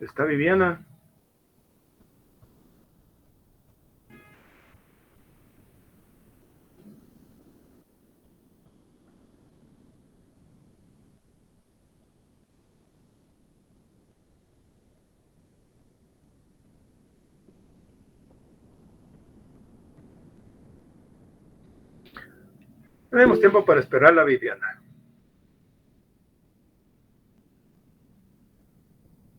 ¿Está Viviana? Tenemos tiempo para esperar a Viviana.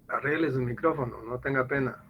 Arregle su micrófono, no tenga pena.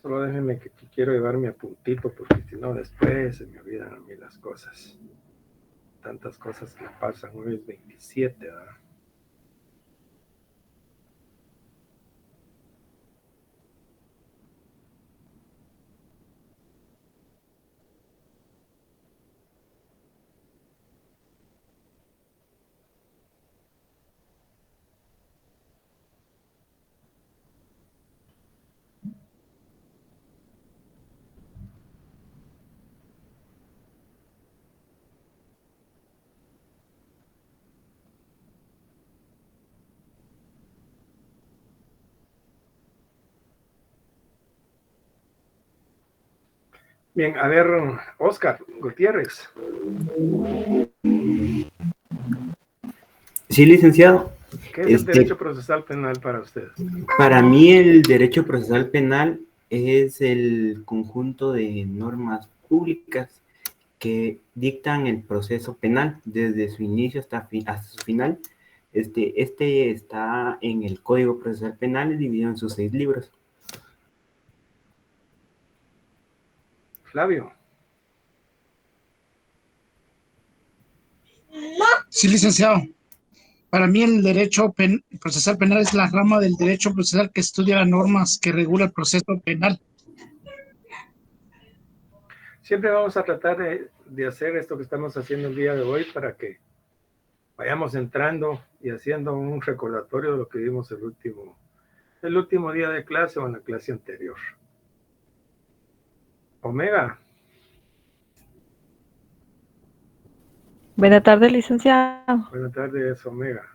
Solo déjenme que quiero llevar mi apuntito, porque si no después se me olvidan a mí las cosas. Tantas cosas que pasan. Hoy es 27, ¿verdad? Bien, a ver, Oscar Gutiérrez. Sí, licenciado. ¿Qué es el derecho procesal penal para usted? Para mí el derecho procesal penal es el conjunto de normas públicas que dictan el proceso penal desde su inicio hasta su final. Este está en el Código Procesal Penal, dividido en sus 6 libros. Flavio. Sí, licenciado. Para mí el derecho procesal penal es la rama del derecho procesal que estudia las normas que regula el proceso penal. Siempre vamos a tratar de hacer esto que estamos haciendo el día de hoy para que vayamos entrando y haciendo un recordatorio de lo que vimos el último día de clase o en la clase anterior. Omega. Buenas tardes, licenciado. Buenas tardes, Omega.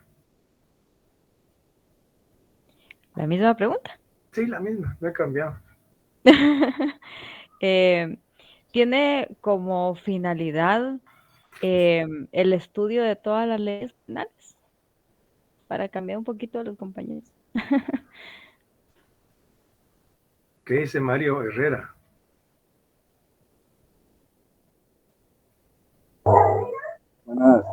¿La misma pregunta? Sí, la misma, no he cambiado. Tiene como finalidad el estudio de todas las leyes penales, para cambiar un poquito a los compañeros. ¿Qué dice Mario Herrera? Buenas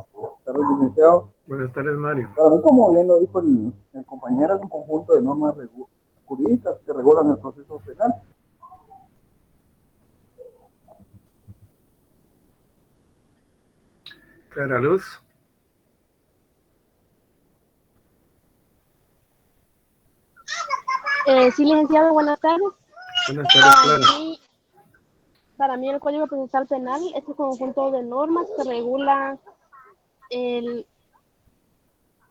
tardes, licenciado. Buenas tardes, Mario. Para mí, como bien lo dijo el compañero, es un conjunto de normas jurídicas que regulan el proceso penal. Clara Luz. Sí, licenciado, buenas tardes. Buenas tardes, Clara. Para mí el Código Procesal Penal es un conjunto de normas que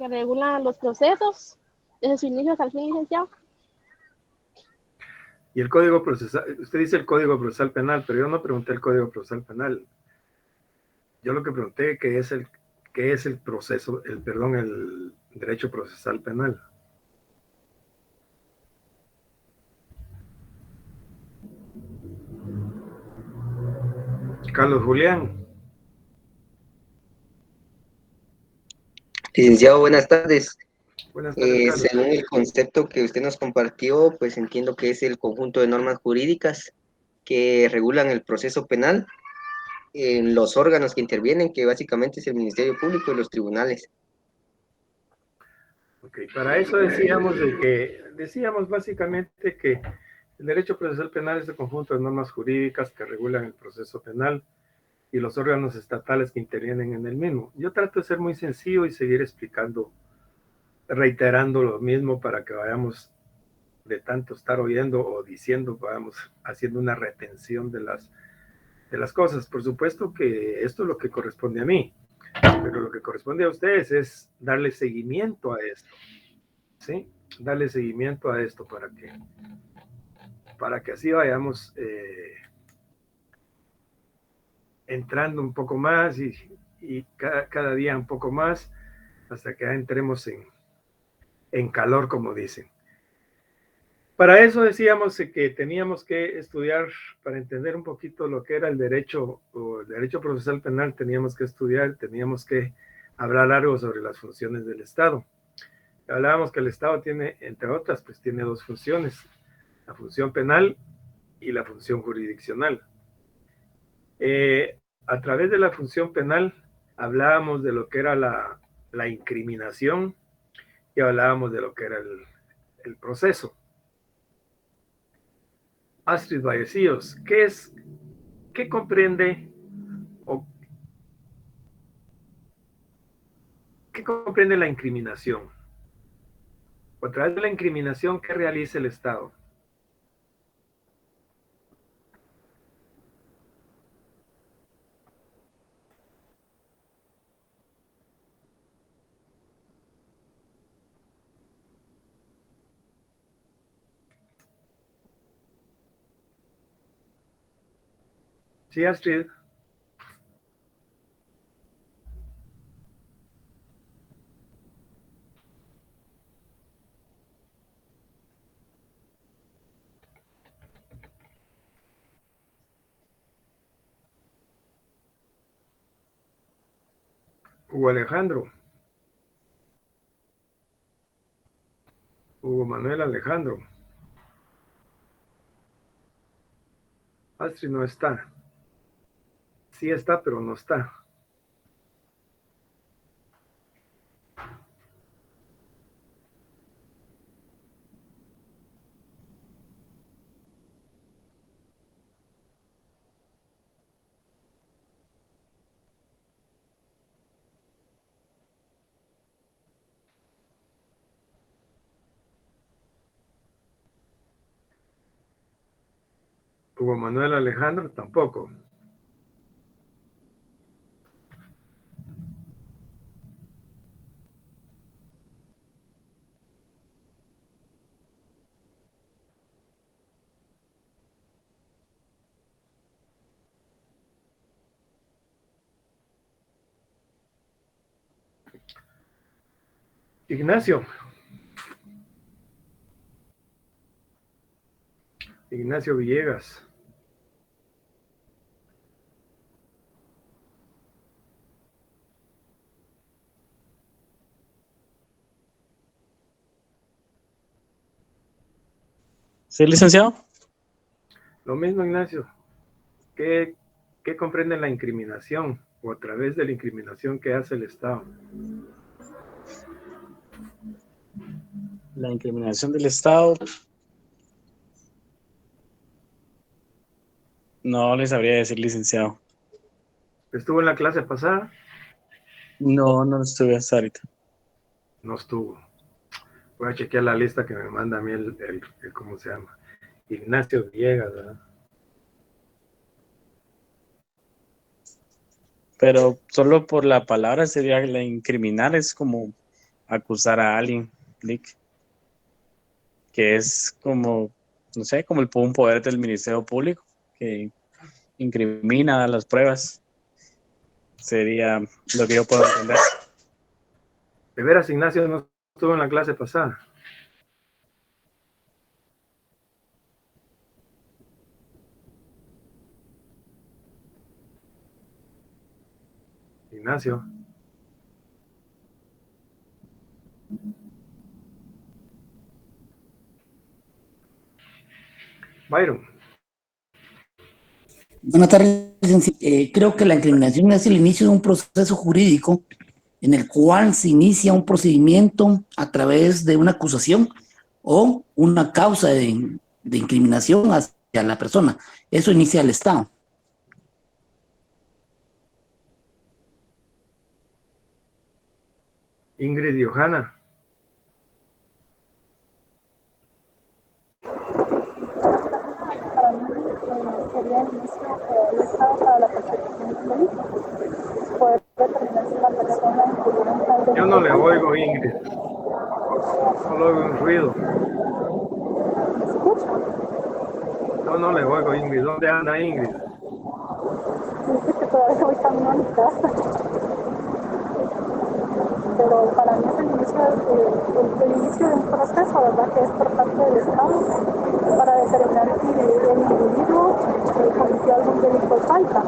regulan los procesos desde su inicio hasta el fin, licenciado. Y el Código Procesal, usted dice el Código Procesal Penal, pero yo no pregunté el Código Procesal Penal. Yo lo que pregunté qué es el proceso, el derecho procesal penal. Carlos Julián. Licenciado, buenas tardes. Buenas tardes, Carlos. Según el concepto que usted nos compartió, pues entiendo que es el conjunto de normas jurídicas que regulan el proceso penal en los órganos que intervienen, que básicamente es el Ministerio Público y los tribunales. Ok, para eso decíamos básicamente que el derecho procesal penal es el conjunto de normas jurídicas que regulan el proceso penal y los órganos estatales que intervienen en el mismo. Yo trato de ser muy sencillo y seguir explicando, reiterando lo mismo para que vayamos, de tanto estar oyendo o diciendo, vayamos haciendo una retención de las cosas. Por supuesto que esto es lo que corresponde a mí, pero lo que corresponde a ustedes es darle seguimiento a esto, ¿sí? Darle seguimiento a esto para que así vayamos entrando un poco más y cada día un poco más hasta que entremos en calor, como dicen. Para eso decíamos que teníamos que estudiar, para entender un poquito lo que era el derecho o el derecho procesal penal, teníamos que hablar algo sobre las funciones del Estado. Hablábamos que el Estado tiene, entre otras, pues tiene dos funciones, la función penal y la función jurisdiccional. A través de la función penal hablábamos de lo que era la incriminación y hablábamos de lo que era el proceso. Astrid Vallecillos, ¿qué comprende o qué comprende la incriminación? O a través de la incriminación, ¿qué realiza el Estado? Sí, Astrid. Hugo Alejandro. Hugo Manuel Alejandro. Astrid no está. Sí está, pero no está. Hugo Manuel Alejandro tampoco. Ignacio. Ignacio Villegas. ¿Sí, licenciado? Lo mismo, Ignacio. ¿Qué comprende la incriminación o a través de la incriminación que hace el Estado? La incriminación del Estado. No les sabría decir, licenciado. ¿Estuvo en la clase pasada? No estuve hasta ahorita. No estuvo. Voy a chequear la lista que me manda a mí el ¿cómo se llama? Ignacio Villegas, ¿verdad? Pero solo por la palabra sería la incriminar, es como acusar a alguien, Lick, que es como, no sé, como un poder del Ministerio Público que incrimina las pruebas. Sería lo que yo puedo entender. De veras, Ignacio no estuvo en la clase pasada. Ignacio. Byron. Buenas tardes. Creo que la incriminación es el inicio de un proceso jurídico en el cual se inicia un procedimiento a través de una acusación o una causa de incriminación hacia la persona. Eso inicia el Estado. Ingrid y Johanna. Sería el inicio del Estado para la persecución de un delito. Poder determinar si la persona incurrió en tal delito. Yo no le oigo, Ingrid. Solo oigo un ruido. ¿Me escucha? No le oigo, Ingrid. ¿Dónde anda Ingrid? Dice que todavía voy camino a mi casa. Pero para mí es el inicio de un proceso, ¿verdad? Que es por parte del Estado para determinar si el individuo cometió algún delito de falta.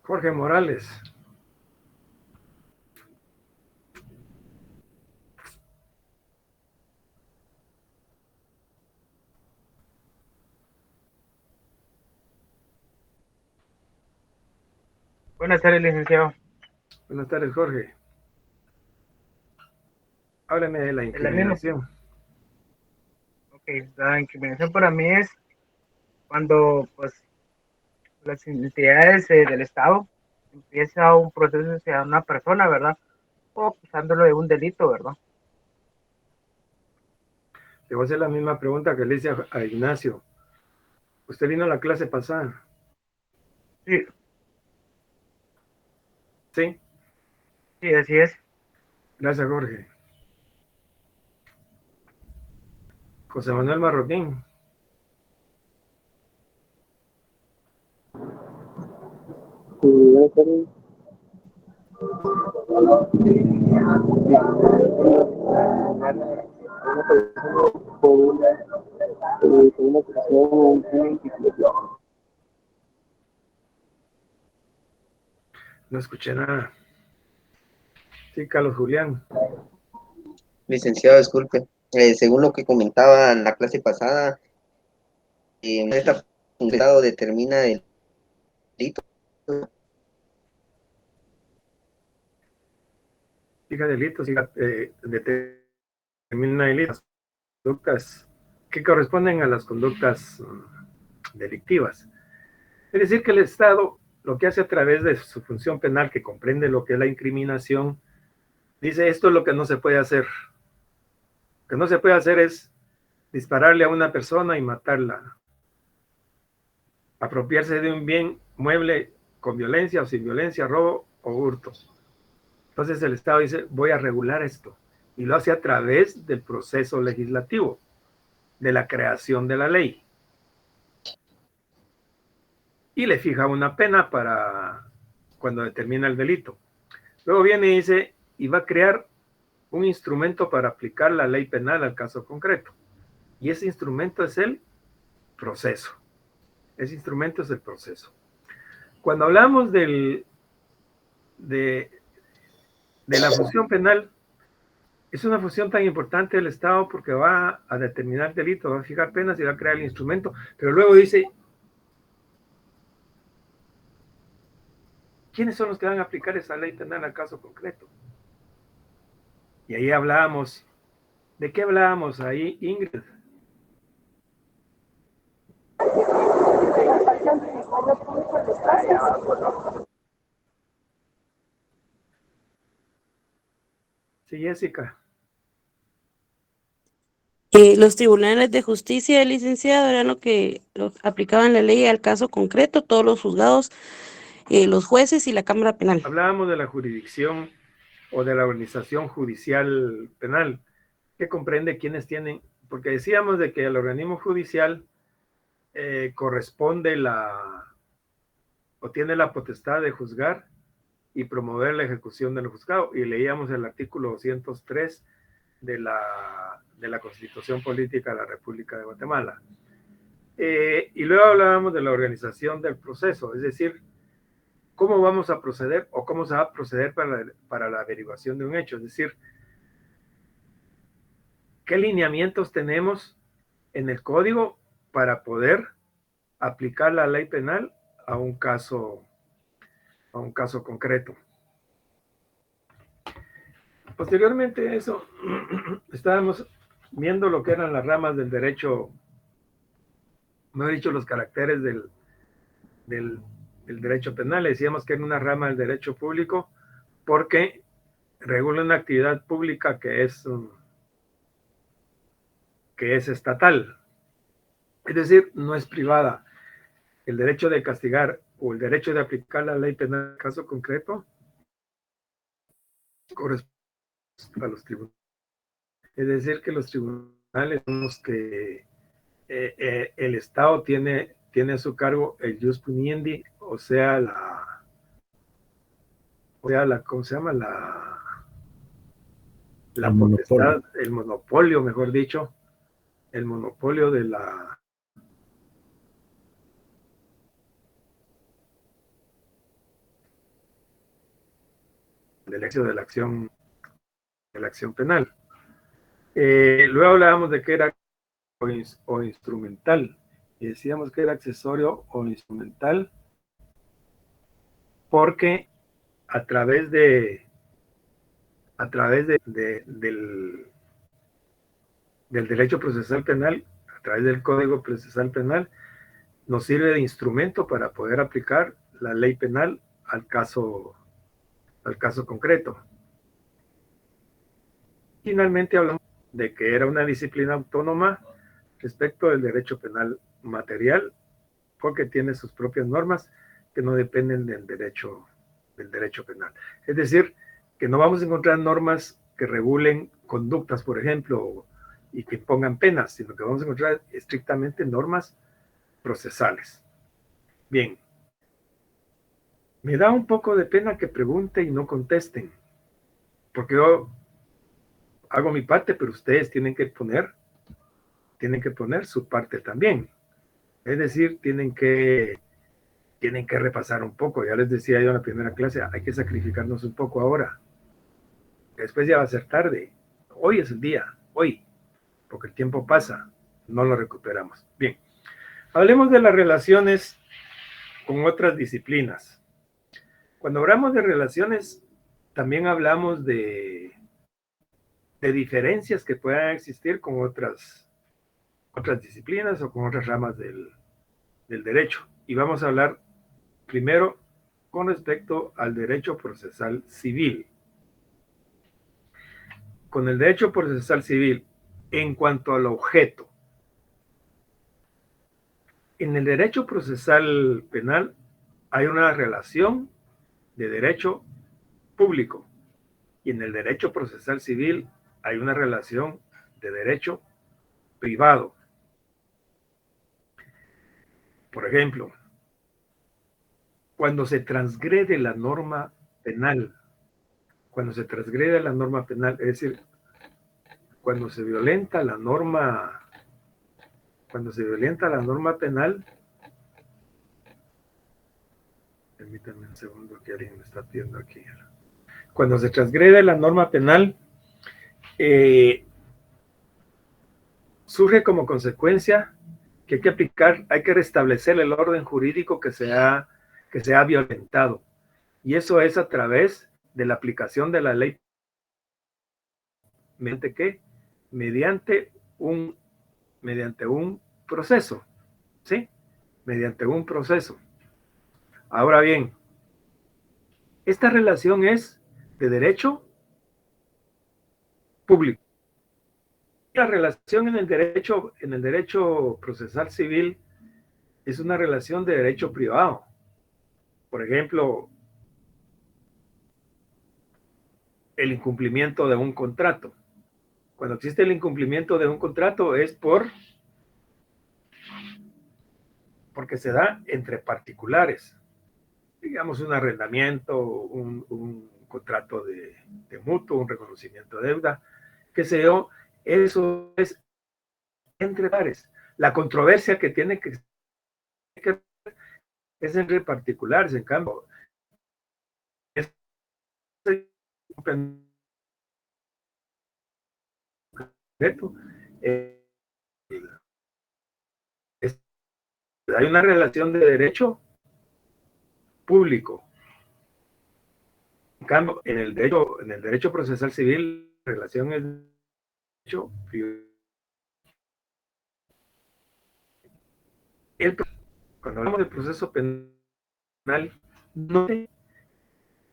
Jorge Morales. Buenas tardes, licenciado. Buenas tardes, Jorge. Háblame de la incriminación. Ok, la incriminación para mí es cuando pues las entidades del Estado empieza un proceso hacia una persona, ¿verdad? O acusándolo de un delito, ¿verdad? Le voy a hacer la misma pregunta que le hice a Ignacio. ¿Usted vino a la clase pasada? Sí. ¿Sí? Sí, así es. Gracias, Jorge. José Manuel Marroquín. Buenas tardes. Una acusación, una intimidación. No escuché nada. Sí, Carlos Julián. Licenciado, disculpe. Según lo que comentaba en la clase pasada, esta Estado determina el delito. Siga delitos, determina delitos, conductas que corresponden a las conductas delictivas. Es decir, que el Estado lo que hace a través de su función penal, que comprende lo que es la incriminación, dice esto es lo que no se puede hacer. Lo que no se puede hacer es dispararle a una persona y matarla. Apropiarse de un bien mueble con violencia o sin violencia, robo o hurto. Entonces el Estado dice, voy a regular esto. Y lo hace a través del proceso legislativo, de la creación de la ley. Y le fija una pena para cuando determina el delito. Luego viene y dice, y va a crear un instrumento para aplicar la ley penal al caso concreto. Y ese instrumento es el proceso. Ese instrumento es el proceso. Cuando hablamos de la función penal, es una función tan importante del Estado porque va a determinar delitos, va a fijar penas y va a crear el instrumento, pero luego dice, ¿quiénes son los que van a aplicar esa ley penal al caso concreto? Y ahí hablábamos, ¿de qué hablábamos ahí, Ingrid? Sí, Jessica. Los tribunales de justicia, licenciado, eran lo que aplicaban la ley al caso concreto, todos los juzgados, los jueces y la Cámara Penal. Hablábamos de la jurisdicción o de la organización judicial penal, que comprende quienes tienen, porque decíamos de que al organismo judicial corresponde o tiene la potestad de juzgar y promover la ejecución del juzgado, y leíamos el artículo 203 de la Constitución Política de la República de Guatemala. Y luego hablábamos de la organización del proceso, es decir, cómo vamos a proceder o cómo se va a proceder para la averiguación de un hecho, es decir, qué lineamientos tenemos en el código para poder aplicar la ley penal a un caso concreto. Posteriormente a eso, estábamos viendo lo que eran las ramas del derecho, mejor dicho, los caracteres del derecho penal. Le decíamos que era una rama del derecho público porque regula una actividad pública que es estatal. Es decir, no es privada. El derecho de castigar o el derecho de aplicar la ley penal en caso concreto corresponde a los tribunales. Es decir, que los tribunales son los que el Estado tiene a su cargo el jus puniendi, ¿cómo se llama? La potestad, el monopolio, mejor dicho, el monopolio del éxito de la acción penal. Luego hablábamos de que era o instrumental, y decíamos que era accesorio o instrumental porque a través del derecho procesal penal, a través del Código Procesal Penal, nos sirve de instrumento para poder aplicar la ley penal al caso concreto. Finalmente hablamos de que era una disciplina autónoma respecto del derecho penal material, porque tiene sus propias normas que no dependen del derecho penal. Es decir, que no vamos a encontrar normas que regulen conductas, por ejemplo, y que pongan penas, sino que vamos a encontrar estrictamente normas procesales. Bien. Me da un poco de pena que pregunten y no contesten, porque yo hago mi parte, pero ustedes tienen que poner su parte también. Es decir, tienen que repasar un poco. Ya les decía yo en la primera clase, hay que sacrificarnos un poco ahora. Después ya va a ser tarde. Hoy es el día, hoy, porque el tiempo pasa, no lo recuperamos. Bien, hablemos de las relaciones con otras disciplinas. Cuando hablamos de relaciones, también hablamos de diferencias que puedan existir con otras disciplinas o con otras ramas del derecho. Y vamos a hablar primero con respecto al derecho procesal civil. Con el derecho procesal civil, en cuanto al objeto, en el derecho procesal penal hay una relación de derecho público y en el derecho procesal civil hay una relación de derecho privado. Por ejemplo, cuando se transgrede la norma penal, es decir, cuando se violenta la norma penal, permítanme un segundo que alguien me está pidiendo aquí. Cuando se transgrede la norma penal, surge como consecuencia que hay que restablecer el orden jurídico que se ha violentado. Y eso es a través de la aplicación de la ley. ¿Mediante qué? Mediante un proceso, ¿sí? Mediante un proceso. Ahora bien, esta relación es de derecho público. La relación en el derecho procesal civil es una relación de derecho privado. Por ejemplo, el incumplimiento de un contrato. Cuando existe el incumplimiento de un contrato es porque se da entre particulares. Digamos un arrendamiento, un contrato de mutuo, un reconocimiento de deuda, qué sé yo, eso es entre pares. La controversia que tiene que es entre particulares, en cambio, Hay una relación de derecho público. En cambio, en el derecho procesal civil, la relación es derecho privado. Cuando hablamos del proceso penal, no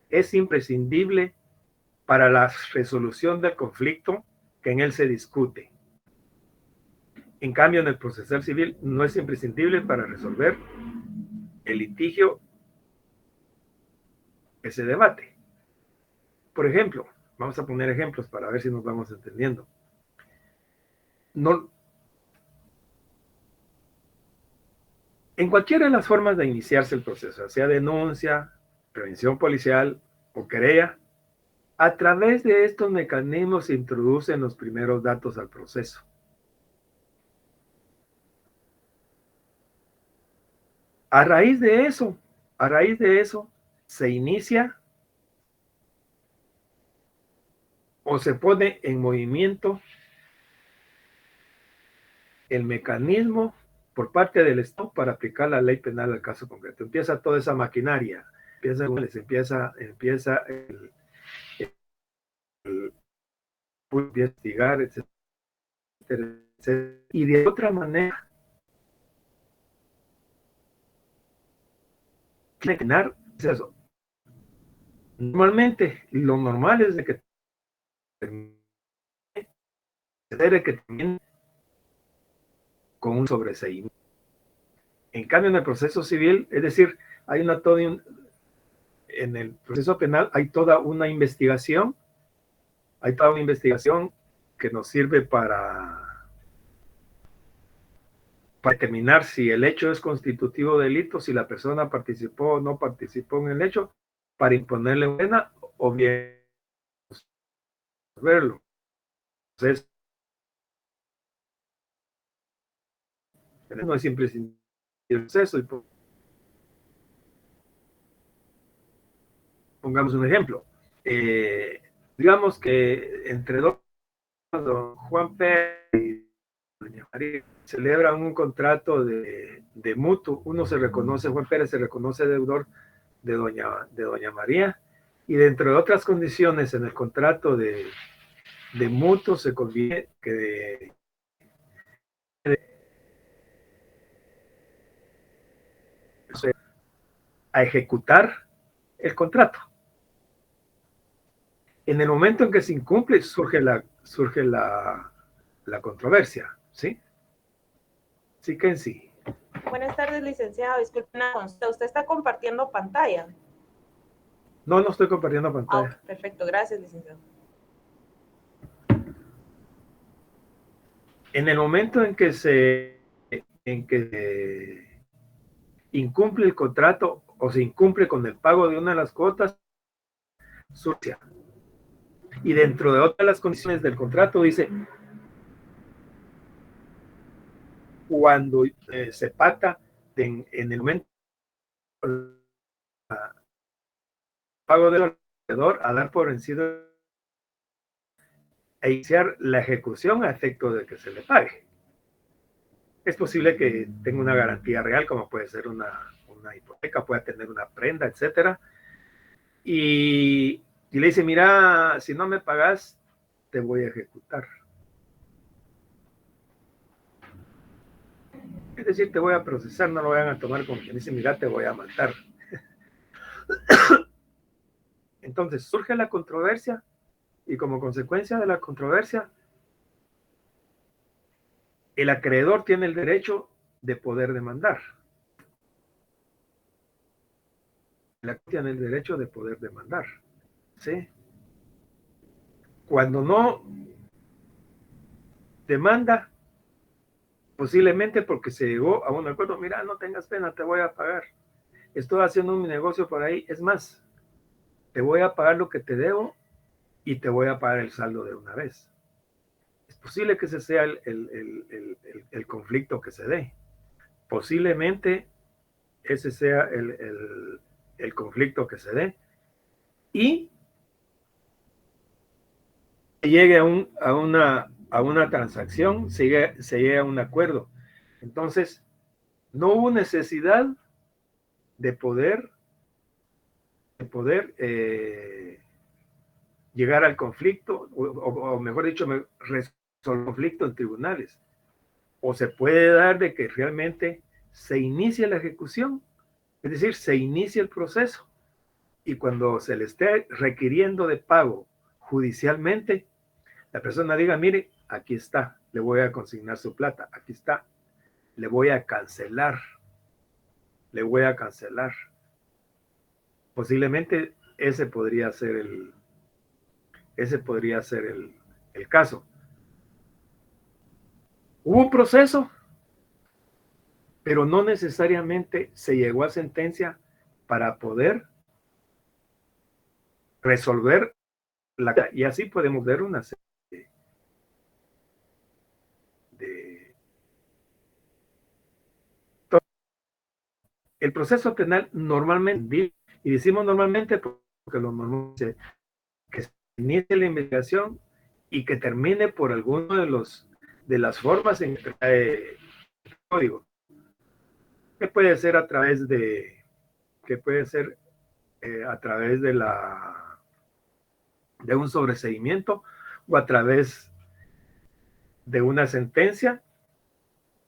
es imprescindible para la resolución del conflicto que en él se discute. En cambio, en el procesal civil no es imprescindible para resolver el litigio que se debate. Por ejemplo, vamos a poner ejemplos para ver si nos vamos entendiendo. No, en cualquiera de las formas de iniciarse el proceso, sea denuncia, prevención policial o querella, a través de estos mecanismos se introducen los primeros datos al proceso. A raíz de eso, se inicia o se pone en movimiento el mecanismo por parte del Estado para aplicar la ley penal al caso concreto. Empieza toda esa maquinaria, empieza el investigar, etcétera, etcétera. Y de otra manera, eso. Normalmente, lo normal es de que termine con un sobreseimiento. En cambio, en el proceso civil, es decir, hay en el proceso penal hay toda una investigación, que nos sirve para determinar si el hecho es constitutivo de delito, si la persona participó o no participó en el hecho, para imponerle pena o bien verlo. Entonces, no es imprescindible el proceso. Pongamos un ejemplo. Digamos que entre don Juan Pérez y doña María celebran un contrato de mutuo. Uno se reconoce, Juan Pérez se reconoce deudor de doña María, y dentro de otras condiciones en el contrato de mutuo se conviene que a ejecutar el contrato. En el momento en que se incumple, surge la controversia, ¿sí? Sí que en sí. Buenas tardes, licenciado. Disculpe una consulta. ¿Usted está compartiendo pantalla? No, no estoy compartiendo pantalla. Perfecto, gracias, licenciado. En el momento en que se incumple el contrato o se incumple con el pago de una de las cuotas, surge. Y dentro de otras de las condiciones del contrato dice, cuando se pacta en el momento del pago del acreedor a dar por vencido e iniciar la ejecución a efecto de que se le pague. Es posible que tenga una garantía real, como puede ser una hipoteca, puede tener una prenda, etcétera. Y le dice, mira, si no me pagas, te voy a ejecutar. Es decir, te voy a procesar, no lo vayan a tomar como quien dice, mira, te voy a matar. Entonces surge la controversia y como consecuencia de la controversia, el acreedor tiene el derecho de poder demandar. El acreedor tiene el derecho de poder demandar. ¿Sí? Cuando no demanda, posiblemente porque se llegó a un acuerdo, mira, no tengas pena, te voy a pagar. Estoy haciendo un negocio por ahí, es más, te voy a pagar lo que te debo y te voy a pagar el saldo de una vez. Es posible que ese sea el conflicto que se dé. Posiblemente ese sea el conflicto que se dé. Y se llegue a una transacción, se llega a un acuerdo. Entonces, no hubo necesidad de poder llegar al conflicto, o mejor dicho, resolver el conflicto en tribunales. O se puede dar de que realmente se inicie la ejecución, es decir, se inicia el proceso, y cuando se le esté requiriendo de pago judicialmente, la persona diga, mire, aquí está, le voy a consignar su plata, aquí está, le voy a cancelar. Posiblemente ese podría ser el caso. Hubo un proceso, pero no necesariamente se llegó a sentencia para poder resolver y así podemos ver una serie el proceso penal normalmente, y decimos normalmente porque lo normal es que se inicie la investigación y que termine por alguno de las formas en que trae el código, que puede ser a través de un sobreseimiento, o a través de una sentencia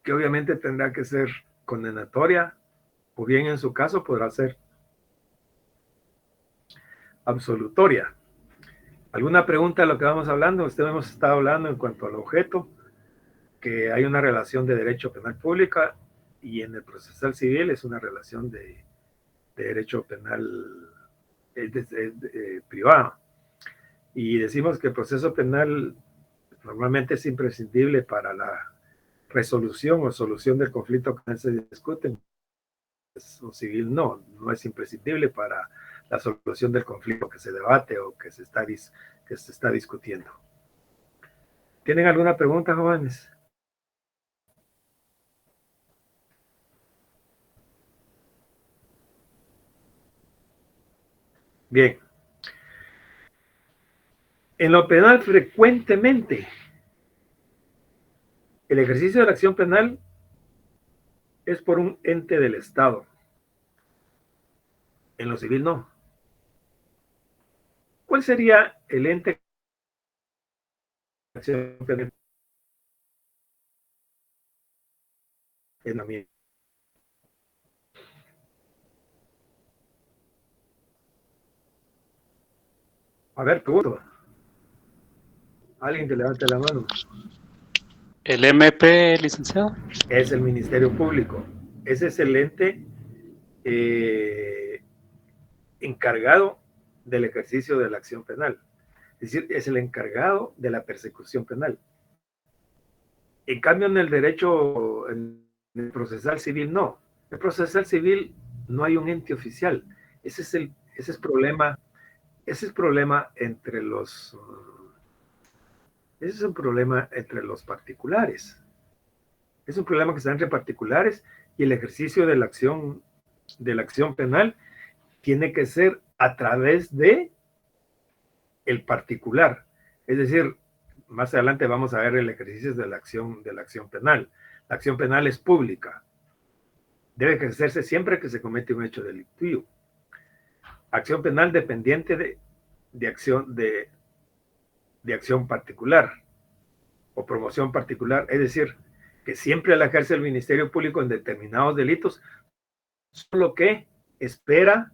que obviamente tendrá que ser condenatoria, o bien en su caso podrá ser absolutoria. ¿Alguna pregunta de lo que vamos hablando? Usted hemos estado hablando en cuanto al objeto, que hay una relación de derecho penal pública, y en el procesal civil es una relación de derecho penal privado. Y decimos que el proceso penal normalmente es imprescindible para la resolución o solución del conflicto que se discute. O civil no es imprescindible para la solución del conflicto que se debate o que se está discutiendo. ¿Tienen alguna pregunta, jóvenes? Bien. En lo penal, frecuentemente, el ejercicio de la acción penal es por un ente del Estado. En lo civil, no. ¿Cuál sería el ente de la acción penal? En la mía. A ver, pregunto. Alguien que levante la mano. ¿El MP, licenciado? Es el Ministerio Público. Ese es el ente encargado del ejercicio de la acción penal. Es decir, es el encargado de la persecución penal. En cambio, en el derecho, en el procesal civil, no. En el procesal civil no hay un ente oficial. Ese es el problema. Ese es el problema entre los particulares. Es un problema que está entre particulares, y el ejercicio de la acción penal tiene que ser a través de el particular. Es decir, más adelante vamos a ver el ejercicio de la acción penal. La acción penal es pública. Debe ejercerse siempre que se comete un hecho delictivo. Acción penal dependiente de acción particular o promoción particular, es decir, que siempre la ejerce el Ministerio Público en determinados delitos, solo que espera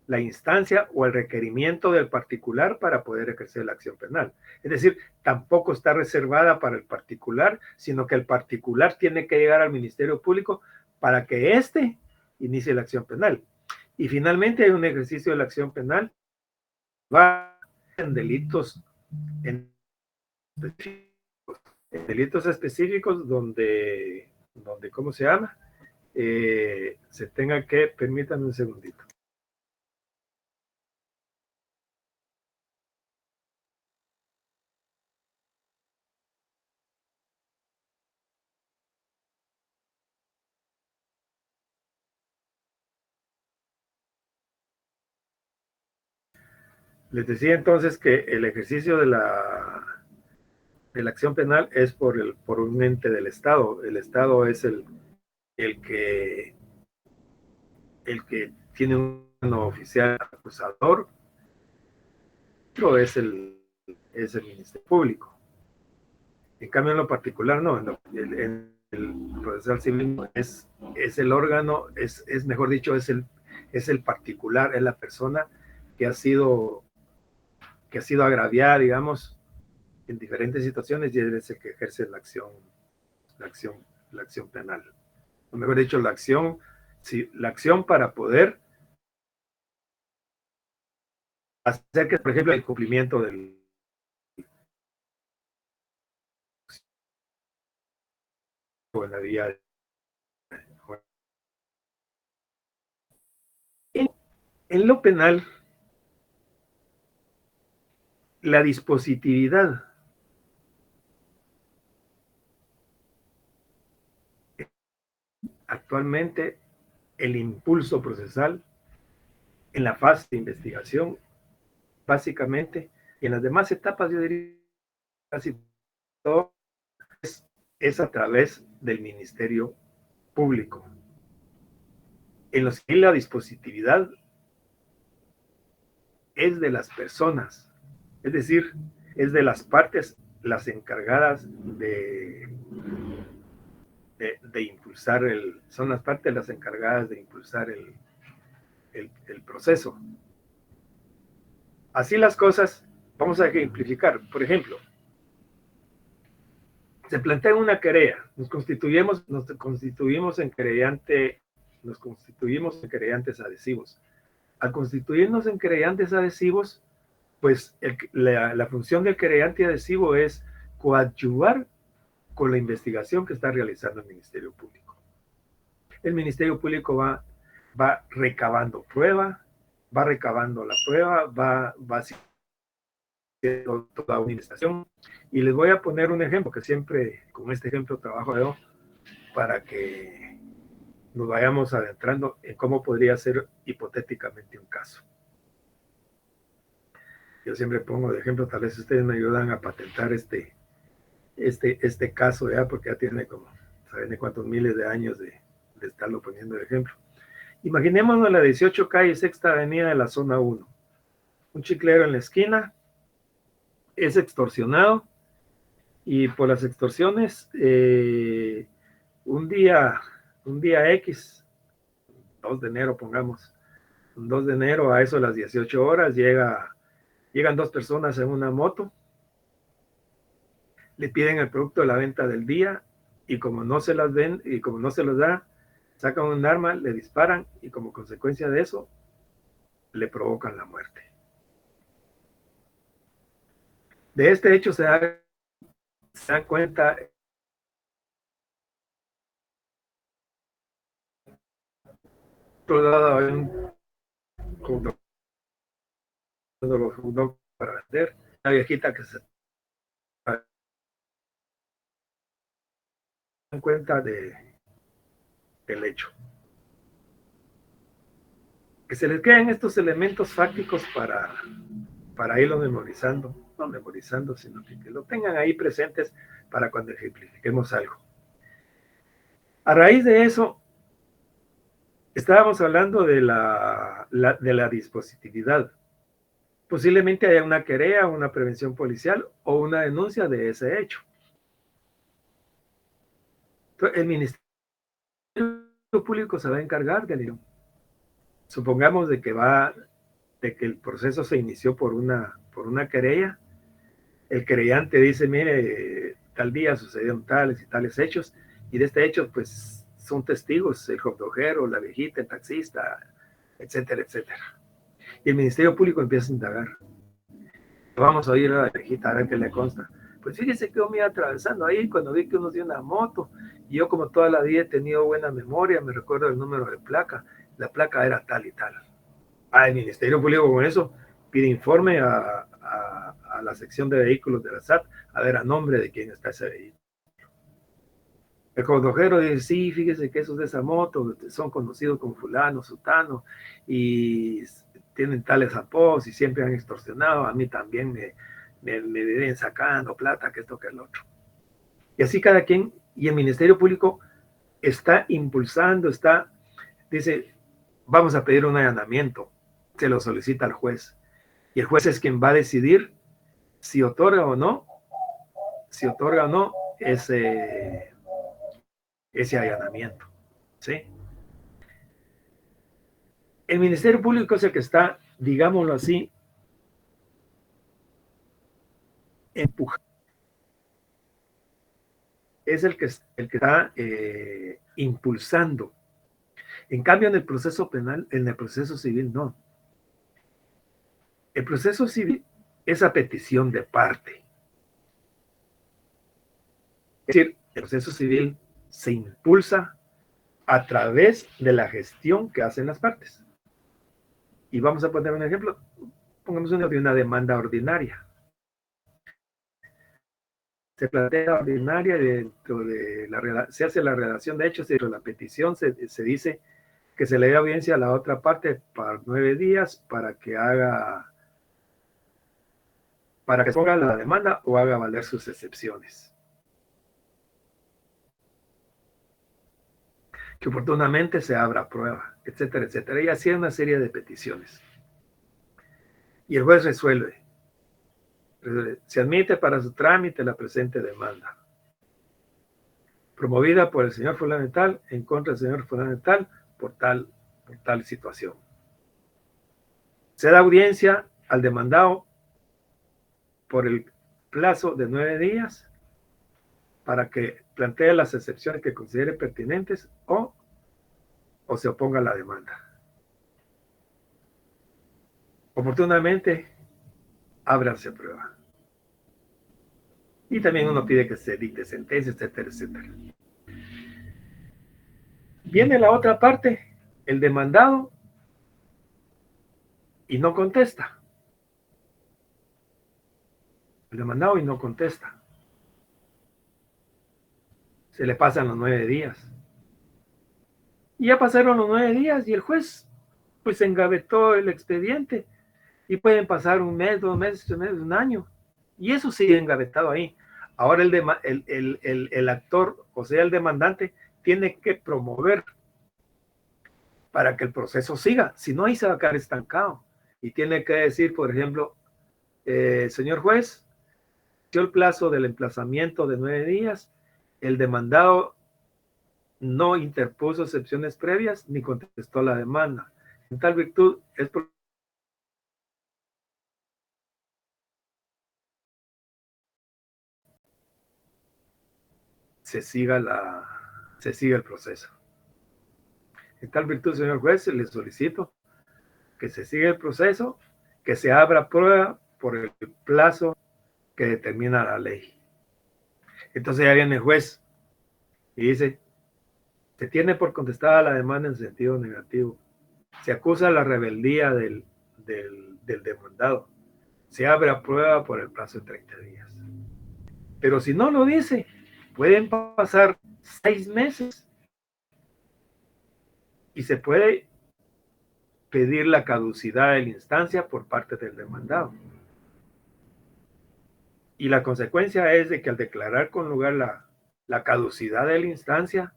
la instancia o el requerimiento del particular para poder ejercer la acción penal. Es decir, tampoco está reservada para el particular, sino que el particular tiene que llegar al Ministerio Público para que éste inicie la acción penal. Y finalmente hay un ejercicio de la acción penal va en delitos específicos donde ¿cómo se llama? Se tenga que, permítanme un segundito. Les decía entonces que el ejercicio de la acción penal es por un ente del Estado. El Estado es el el que tiene un oficial acusador, otro es el Ministerio Público. En cambio, en lo particular, no, en el procesal civil es el órgano, es mejor dicho, es el particular, es la persona que ha sido agraviada, digamos, en diferentes situaciones, y es el que ejerce la acción penal. O mejor dicho, la acción para poder hacer que, por ejemplo, el cumplimiento del en la vía. En lo penal, la dispositividad actualmente, el impulso procesal en la fase de investigación, básicamente, y en las demás etapas, yo diría casi todo, es a través del Ministerio Público. En los que la dispositividad es de las personas, es decir, es de las partes las encargadas de impulsar son las partes las encargadas de impulsar el proceso. Así las cosas, vamos a ejemplificar. Por ejemplo, se plantea una querella, nos constituimos en querellantes adhesivos. Al constituirnos en querellantes adhesivos, pues la función del querellante adhesivo es coadyuvar con la investigación que está realizando el Ministerio Público. El Ministerio Público va recabando prueba, va recabando la prueba, va haciendo toda una investigación. Y les voy a poner un ejemplo, que siempre con este ejemplo trabajo yo, para que nos vayamos adentrando en cómo podría ser hipotéticamente un caso. Yo siempre pongo de ejemplo, tal vez ustedes me ayudan a patentar este caso, ya, porque ya tiene como, ¿saben de cuántos miles de años de estarlo poniendo de ejemplo? Imaginémonos la 18 calle, Sexta Avenida de la Zona 1. Un chiclero en la esquina es extorsionado, y por las extorsiones, un día X, 2 de enero, pongamos, un 2 de enero a eso de las 18 horas, llegan 2 personas en una moto, le piden el producto de la venta del día, y como no se las ven, y como no se los da, sacan un arma, le disparan, y como consecuencia de eso, le provocan la muerte. De este hecho se dan cuenta otro lado hay un para vender, una viejita que se dan cuenta del hecho. Que se les queden estos elementos fácticos para irlo memorizando, no memorizando, sino que lo tengan ahí presentes para cuando ejemplifiquemos algo. A raíz de eso, estábamos hablando de la dispositividad. Posiblemente haya una querella, una prevención policial o una denuncia de ese hecho. Entonces, el Ministerio Público se va a encargar de ello. Supongamos de que el proceso se inició por una querella. El querellante dice, mire, tal día sucedieron tales y tales hechos, y de este hecho, pues, son testigos el hotdogero, la viejita, el taxista, etcétera, etcétera. Y el Ministerio Público empieza a indagar. Vamos a oír a la viejita, a ver qué le consta. Pues fíjese que yo me iba atravesando ahí cuando vi que uno dio una moto, y yo como toda la vida he tenido buena memoria, me recuerdo el número de placa, la placa era tal y tal. El Ministerio Público con eso pide informe a la sección de vehículos de la SAT, a ver a nombre de quién está ese vehículo. El conducero dice, sí, fíjese que esos de esa moto son conocidos como fulano, sutano, y tienen tales apodos y siempre han extorsionado, a mí también me viven sacando plata, que esto, que el otro. Y así cada quien, y el Ministerio Público está impulsando, dice, vamos a pedir un allanamiento, se lo solicita al juez, y el juez es quien va a decidir si otorga o no ese allanamiento, ¿sí? El Ministerio Público es el que está, digámoslo así, empujando. Es el que está impulsando. En cambio, en el proceso penal, en el proceso civil, no. El proceso civil es a petición de parte. Es decir, el proceso civil se impulsa a través de la gestión que hacen las partes. Y vamos a poner un ejemplo. Pongamos una demanda ordinaria. Se plantea ordinaria y dentro de se hace la redacción de hechos y dentro de la petición se dice que se le dé audiencia a la otra parte para 9 días para que ponga la demanda o haga valer sus excepciones. Que oportunamente se abra prueba, etcétera, etcétera. Y así hay una serie de peticiones. Y el juez resuelve. Se admite para su trámite la presente demanda, promovida por el señor fulano de tal, en contra del señor fulano de tal, por tal situación. Se da audiencia al demandado por el plazo de 9 días para que plantee las excepciones que considere pertinentes o se oponga a la demanda. Oportunamente, ábranse prueba. Y también uno pide que se dicte sentencia, etcétera, etcétera. Viene la otra parte, el demandado, y no contesta. El demandado y no contesta. Se le pasan los 9 días. Y ya pasaron los 9 días y el juez pues engavetó el expediente. Y pueden pasar 1 mes, 2 meses, 3 meses, 1 año. Y eso sigue engavetado ahí. Ahora el actor, o sea, el demandante, tiene que promover para que el proceso siga. Si no, ahí se va a quedar estancado. Y tiene que decir, por ejemplo, señor juez, dio el plazo del emplazamiento de 9 días, el demandado no interpuso excepciones previas ni contestó la demanda. En tal virtud, es se siga el proceso. En tal virtud, señor juez, le solicito que se siga el proceso, que se abra prueba por el plazo que determina la ley. Entonces ya viene el juez y dice, se tiene por contestada la demanda en sentido negativo. Se acusa la rebeldía del demandado. Se abre prueba por el plazo de 30 días. Pero si no lo dice, pueden pasar 6 meses y se puede pedir la caducidad de la instancia por parte del demandado. Y la consecuencia es de que al declarar con lugar la caducidad de la instancia,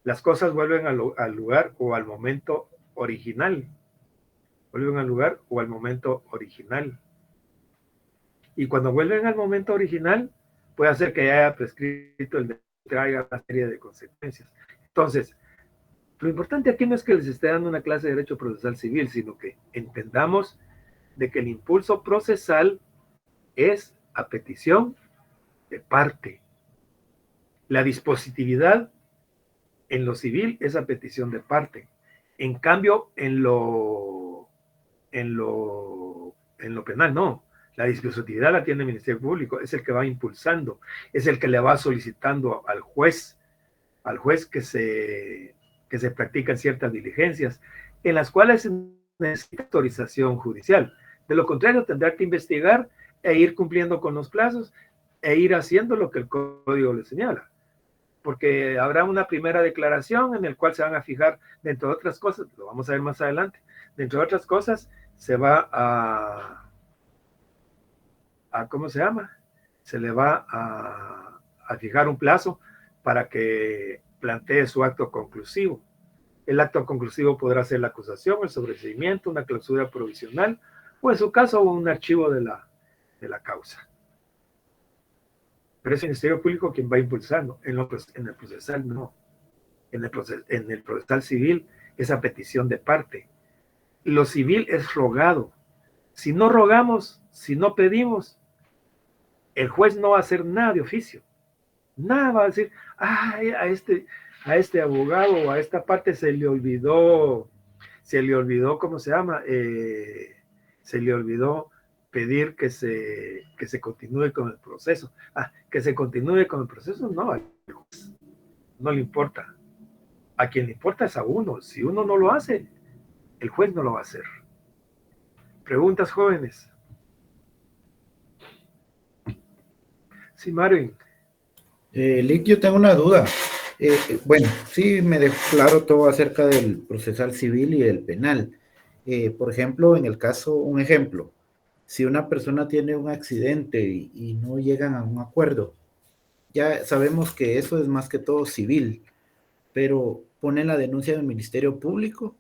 las cosas vuelven al lugar o al momento original. Vuelven al lugar o al momento original. Y cuando vuelven al momento original, puede hacer que haya prescrito el delito, traiga una serie de consecuencias. Entonces, lo importante aquí no es que les esté dando una clase de derecho procesal civil, sino que entendamos de que el impulso procesal es a petición de parte. La dispositividad en lo civil es a petición de parte. En cambio, en lo penal no. La dispositividad la tiene el Ministerio Público, es el que va impulsando, es el que le va solicitando al juez que se practican ciertas diligencias, en las cuales se necesita autorización judicial. De lo contrario, tendrá que investigar e ir cumpliendo con los plazos e ir haciendo lo que el código le señala. Porque habrá una primera declaración en la cual se van a fijar, dentro de otras cosas, lo vamos a ver más adelante, dentro de otras cosas, se va a ¿cómo se llama? Se le va a fijar un plazo para que plantee su acto conclusivo. El acto conclusivo podrá ser la acusación, el sobreseimiento, una clausura provisional o en su caso un archivo de la causa. Pero es el Ministerio Público quien va impulsando. En el procesal no. En el procesal civil es a petición de parte. Lo civil es rogado. Si no rogamos, si no pedimos, el juez no va a hacer nada de oficio. Nada va a decir, ay, a este abogado o a esta parte se le olvidó, ¿cómo se llama? Se le olvidó pedir que se continúe con el proceso. Que se continúe con el proceso, no, al juez no le importa. A quien le importa es a uno. Si uno no lo hace, el juez no lo va a hacer. Preguntas, jóvenes. Sí, Marvin. Lick, yo tengo una duda. Bueno, sí me dejó claro todo acerca del procesal civil y del penal. Por ejemplo, en el caso, un ejemplo, si una persona tiene un accidente y no llegan a un acuerdo, ya sabemos que eso es más que todo civil, pero ¿ponen la denuncia del Ministerio Público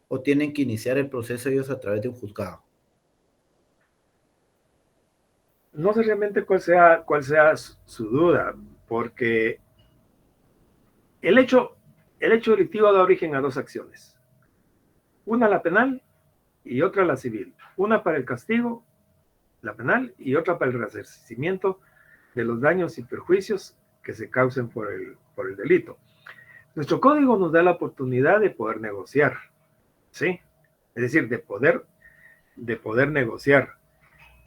o tienen que iniciar el proceso ellos a través de un juzgado? No sé realmente cuál sea su duda, porque el hecho delictivo da origen a dos acciones. Una la penal y otra la civil. Una para el castigo, la penal, y otra para el resarcimiento de los daños y perjuicios que se causen por el delito. Nuestro código nos da la oportunidad de poder negociar, ¿sí? Es decir, de poder negociar.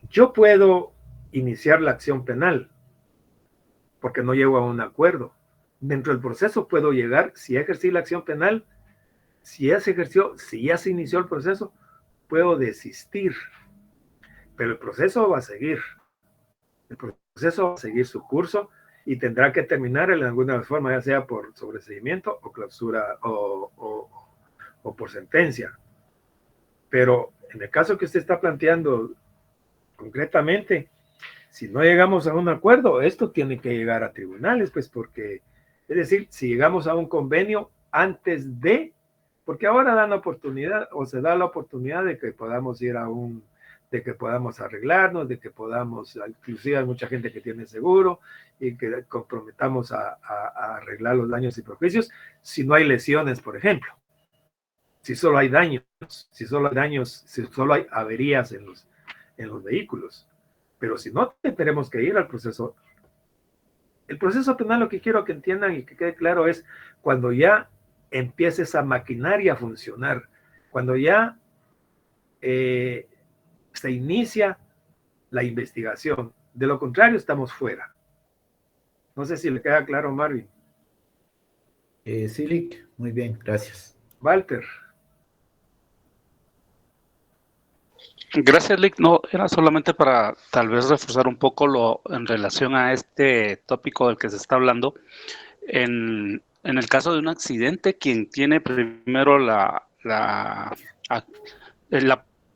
Yo puedo iniciar la acción penal porque no llego a un acuerdo. Dentro del proceso puedo llegar, si ejercí la acción penal, si ya se inició el proceso, puedo desistir. Pero el proceso va a seguir. El proceso va a seguir su curso y tendrá que terminar en alguna forma, ya sea por sobreseimiento o clausura o por sentencia. Pero en el caso que usted está planteando concretamente, si no llegamos a un acuerdo, esto tiene que llegar a tribunales, pues porque, es decir, si llegamos a un convenio antes de, porque ahora dan la oportunidad, o se da la oportunidad de que podamos ir de que podamos arreglarnos, de que podamos, inclusive hay mucha gente que tiene seguro, y que comprometamos a arreglar los daños y perjuicios, si no hay lesiones, por ejemplo. Si solo hay daños, si solo hay averías en los vehículos. Pero si no, tenemos que ir al proceso. El proceso penal, lo que quiero que entiendan y que quede claro es cuando ya empiece esa maquinaria a funcionar, cuando ya se inicia la investigación. De lo contrario, estamos fuera. No sé si le queda claro, Marvin. Sí, Lick, muy bien, gracias. Walter. Gracias, Lick. No, era solamente para tal vez reforzar un poco en relación a este tópico del que se está hablando. En el caso de un accidente, quien tiene primero la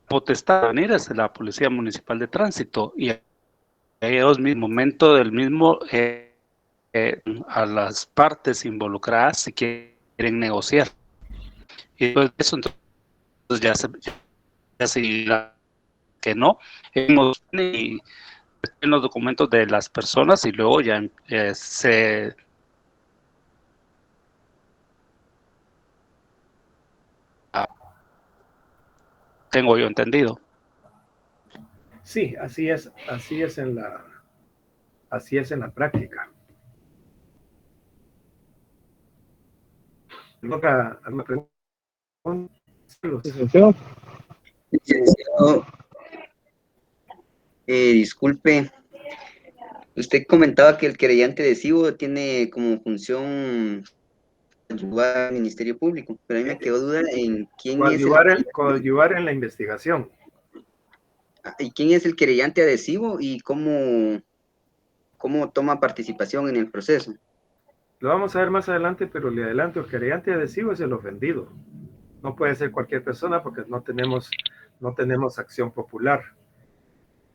potestad de venir es la Policía Municipal de Tránsito, y ellos, en el momento del mismo, a las partes involucradas si quieren negociar. Y después de eso, entonces ya se dirá que no, en los documentos de las personas y luego ya se tengo yo entendido. Sí, así es en la práctica. ¿Alguna pregunta? Licenciado, disculpe, usted comentaba que el querellante adhesivo tiene como función ayudar al Ministerio Público, pero a mí me quedó duda en quién coadyuvar en la investigación. ¿Y quién es el querellante adhesivo y cómo toma participación en el proceso? Lo vamos a ver más adelante, pero le adelanto, el querellante adhesivo es el ofendido. No puede ser cualquier persona porque no tenemos acción popular.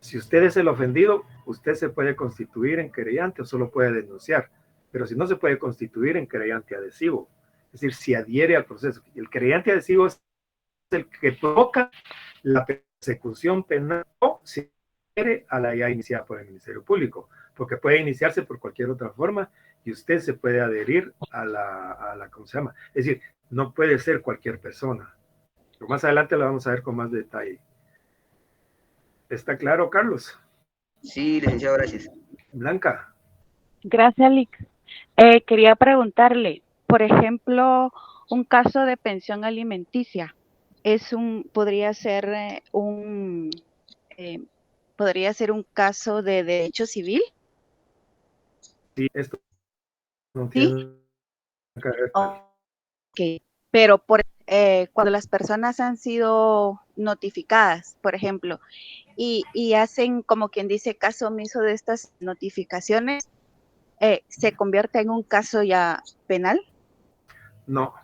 Si usted es el ofendido, usted se puede constituir en querellante o solo puede denunciar. pero si no se puede constituir en querellante adhesivo, es decir, si adhiere al proceso. El querellante adhesivo es el que provoca la persecución penal o si adhiere a la ya iniciada por el Ministerio Público, porque puede iniciarse por cualquier otra forma y usted se puede adherir a la ¿cómo se llama? Es decir, no puede ser cualquier persona. Pero más adelante lo vamos a ver con más detalle. ¿Está claro, Carlos? Sí, licenciado, gracias. Blanca. Gracias, Lic. Quería preguntarle, por ejemplo, un caso de pensión alimenticia, podría ser un caso de derecho civil. Sí, esto no tiene que ver. Ok, pero cuando las personas han sido notificadas, por ejemplo, y hacen como quien dice caso omiso de estas notificaciones, ¿se convierte en un caso ya penal? No.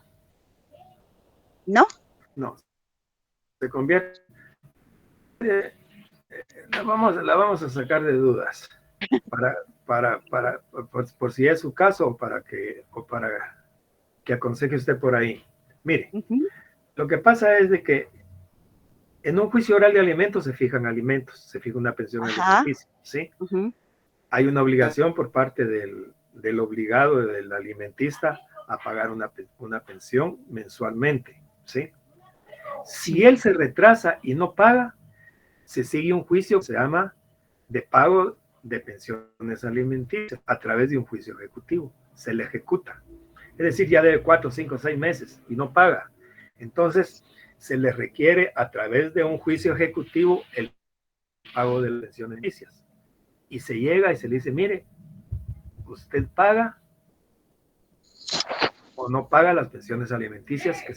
¿No? No. Se convierte. La vamos a sacar de dudas por si es su caso o para que aconseje usted por ahí. Mire, lo que pasa es de que en un juicio oral de alimentos se fijan alimentos, se fija una pensión alimenticia, ¿sí? Hay una obligación por parte del obligado, del alimentista, a pagar una pensión mensualmente, ¿sí? Si él se retrasa y no paga, se sigue un juicio que se llama de pago de pensiones alimenticias a través de un juicio ejecutivo. Se le ejecuta. Es decir, ya debe 4, 5, 6 meses y no paga. Entonces, se le requiere a través de un juicio ejecutivo el pago de las pensiones alimenticias. Y se llega y se le dice, mire, usted paga o no paga las pensiones alimenticias que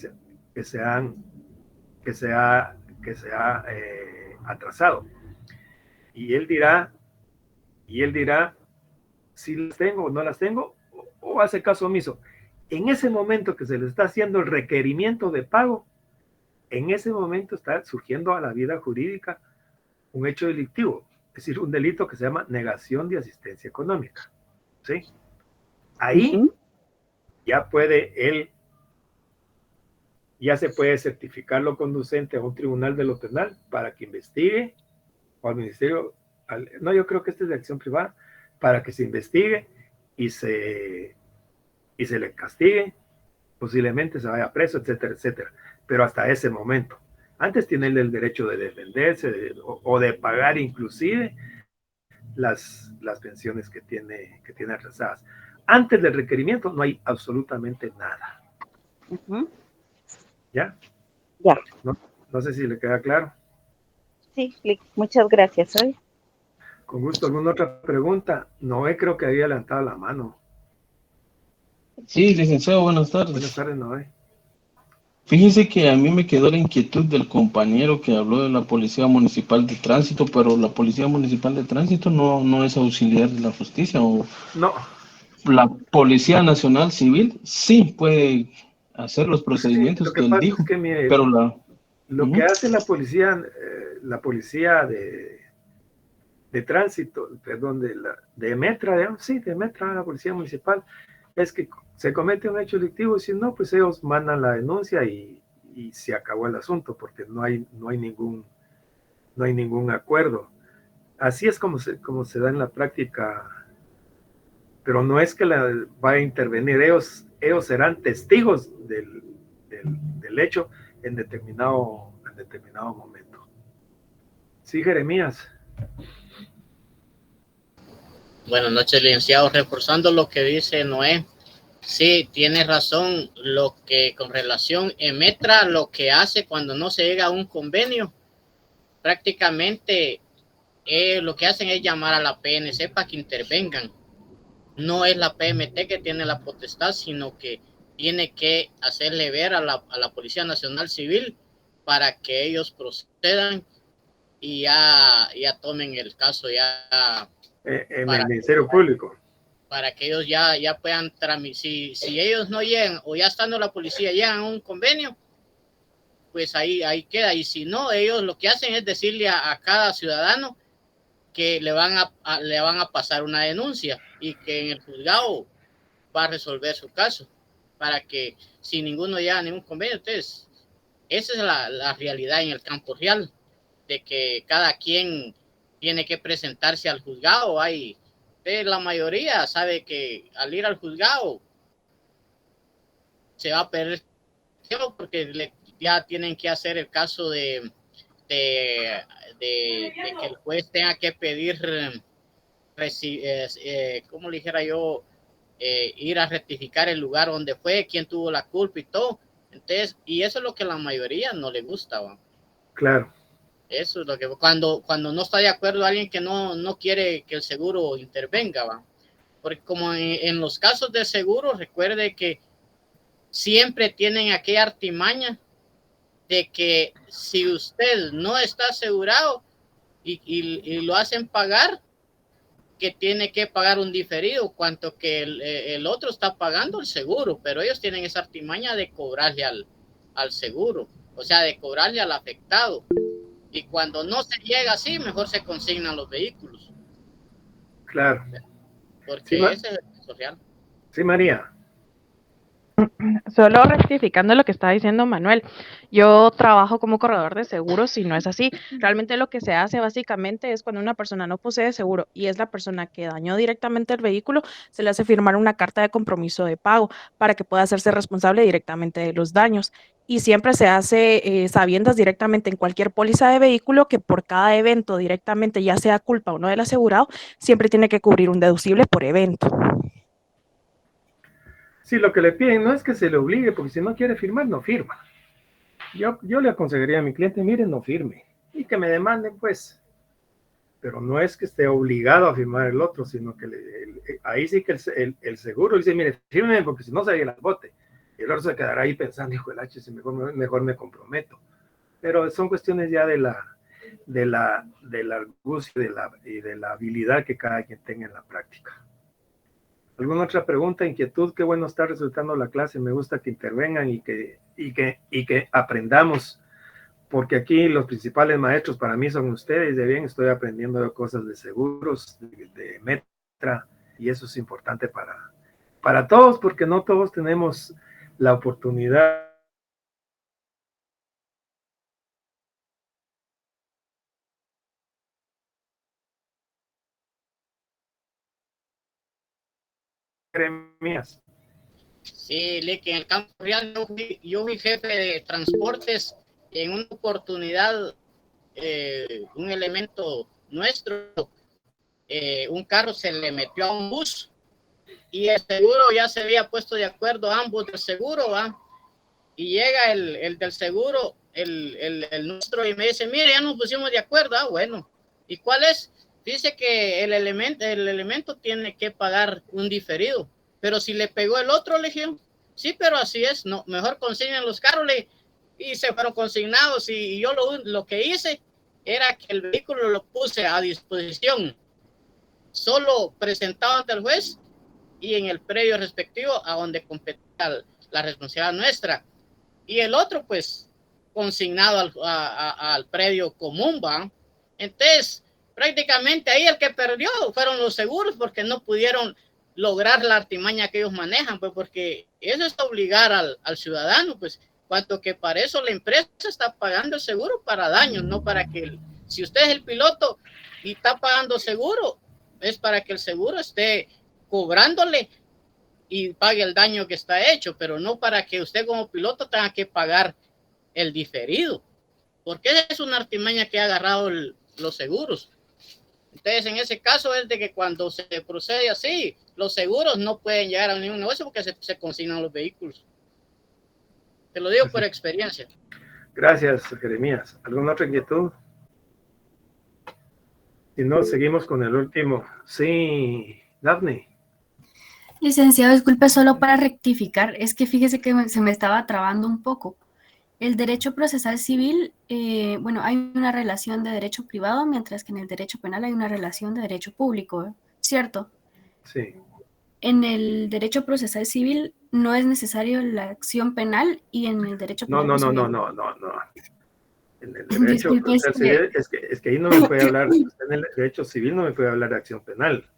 se ha atrasado. Y él dirá si las tengo o no las tengo, o hace caso omiso. En ese momento que se le está haciendo el requerimiento de pago, en ese momento está surgiendo a la vida jurídica un hecho delictivo, es decir, un delito que se llama negación de asistencia económica, ¿sí? Ahí ya se puede certificar lo conducente a un tribunal de lo penal para que investigue, o al ministerio, no, yo creo que este es de acción privada, para que se investigue y se le castigue, posiblemente se vaya preso, etcétera, etcétera. Pero hasta ese momento. Antes tiene el derecho de defenderse o de pagar inclusive las pensiones que tiene atrasadas. Antes del requerimiento no hay absolutamente nada. ¿Ya? Ya. No sé si le queda claro. Sí, muchas gracias. Con gusto. ¿Alguna otra pregunta? Noé creo que había levantado la mano. Sí, licenciado, buenas tardes. Buenas tardes, Noé. Fíjese que a mí me quedó la inquietud del compañero que habló de la Policía Municipal de Tránsito, pero la Policía Municipal de Tránsito no es auxiliar de la justicia. ¿O no? La Policía Nacional Civil sí puede hacer los procedimientos que él dijo, pero lo que hace la policía de tránsito, perdón, de Metra, de Metra, la Policía Municipal, es que se comete un hecho delictivo y si no, pues ellos mandan la denuncia y se acabó el asunto porque no hay ningún acuerdo. Así es como se da en la práctica, pero no es que va a intervenir, ellos serán testigos del hecho en determinado momento. Sí, Jeremías. Buenas noches, licenciado. Reforzando lo que dice Noé, sí, tiene razón. Lo que con relación a Metra, lo que hace cuando no se llega a un convenio, prácticamente lo que hacen es llamar a la PNC para que intervengan. No es la PMT que tiene la potestad, sino que tiene que hacerle ver a la Policía Nacional Civil para que ellos procedan y ya tomen el caso ya en el Ministerio Público. Para que ellos ya puedan tramitar. Si ellos no llegan o ya estando la policía llegan a un convenio, pues ahí queda. Y si no, ellos lo que hacen es decirle a cada ciudadano que le van a pasar una denuncia y que en el juzgado pueda resolver su caso, para que si ninguno llega a ningún convenio. Entonces, esa es la realidad en el campo real, de que cada quien tiene que presentarse al juzgado. La mayoría sabe que al ir al juzgado se va a perder tiempo, porque ya tienen que hacer el caso de que el juez tenga que pedir, como le dijera yo, ir a rectificar el lugar donde fue, quién tuvo la culpa y todo. Entonces, y eso es lo que a la mayoría no le gusta, ¿va? Claro. Eso es lo que cuando no está de acuerdo alguien que no quiere que el seguro intervenga, ¿va? Porque como en los casos de seguro, recuerde que siempre tienen aquella artimaña de que si usted no está asegurado y lo hacen pagar, que tiene que pagar un diferido, cuanto que el otro está pagando el seguro, pero ellos tienen esa artimaña de cobrarle al seguro, o sea, de cobrarle al afectado. Y cuando no se llega así, mejor se consignan los vehículos. Claro. Porque sí, ese es el caso real. Sí, María. Solo rectificando lo que estaba diciendo Manuel, yo trabajo como corredor de seguros y no es así. Realmente lo que se hace básicamente es cuando una persona no posee seguro y es la persona que dañó directamente el vehículo, se le hace firmar una carta de compromiso de pago para que pueda hacerse responsable directamente de los daños. Y siempre se hace sabiendas directamente en cualquier póliza de vehículo que por cada evento directamente, ya sea culpa o no del asegurado, siempre tiene que cubrir un deducible por evento. Sí, lo que le piden no es que se le obligue, porque si no quiere firmar, no firma. Yo le aconsejaría a mi cliente, miren, no firme. Y que me demanden, pues. Pero no es que esté obligado a firmar el otro, sino que ahí sí que el seguro dice, mire, firme, porque si no se el bote. Y el otro se quedará ahí pensando, hijo del H, si mejor me comprometo. Pero son cuestiones ya de la argucia y de la habilidad que cada quien tenga en la práctica. ¿Alguna otra pregunta, inquietud? Qué bueno está resultando la clase. Me gusta que intervengan y que aprendamos, porque aquí los principales maestros para mí son ustedes. De bien, estoy aprendiendo cosas de seguros, de Metra, y eso es importante para todos, porque no todos tenemos la oportunidad mías. Sí, que en el campo real yo fui jefe de transportes. En una oportunidad, un elemento nuestro, un carro se le metió a un bus y el seguro ya se había puesto de acuerdo, ambos del seguro, ¿va? Y llega el del seguro, el nuestro, y me dice, mire, ya nos pusimos de acuerdo. Bueno, ¿y cuál es? Dice que el elemento tiene que pagar un diferido, pero si le pegó el otro, le dije, sí, pero así es, no, mejor consignen los carros, y se fueron consignados. Y yo lo que hice era que el vehículo lo puse a disposición, solo presentado ante el juez y en el predio respectivo a donde competía la responsabilidad nuestra, y el otro pues consignado al predio común, ¿va? Entonces prácticamente ahí el que perdió fueron los seguros, porque no pudieron lograr la artimaña que ellos manejan, pues, porque eso es obligar al ciudadano, pues, cuanto que para eso la empresa está pagando el seguro para daños, no para que si usted es el piloto y está pagando seguro, es para que el seguro esté cobrándole y pague el daño que está hecho, pero no para que usted como piloto tenga que pagar el diferido, porque es una artimaña que ha agarrado los seguros. Entonces, en ese caso es de que cuando se procede así, los seguros no pueden llegar a ningún negocio porque se consignan los vehículos. Te lo digo por experiencia. Gracias, Jeremías. ¿Alguna otra inquietud? Si no, seguimos con el último. Sí, Daphne. Licenciado, disculpe, solo para rectificar, es que fíjese que se me estaba trabando un poco. El derecho procesal civil, bueno, hay una relación de derecho privado, mientras que en el derecho penal hay una relación de derecho público, ¿cierto? Sí. En el derecho procesal civil no es necesario la acción penal, y en el derecho penal... No. En el derecho procesal civil, es que ahí no me puede hablar, en el derecho civil no me puede hablar de acción penal.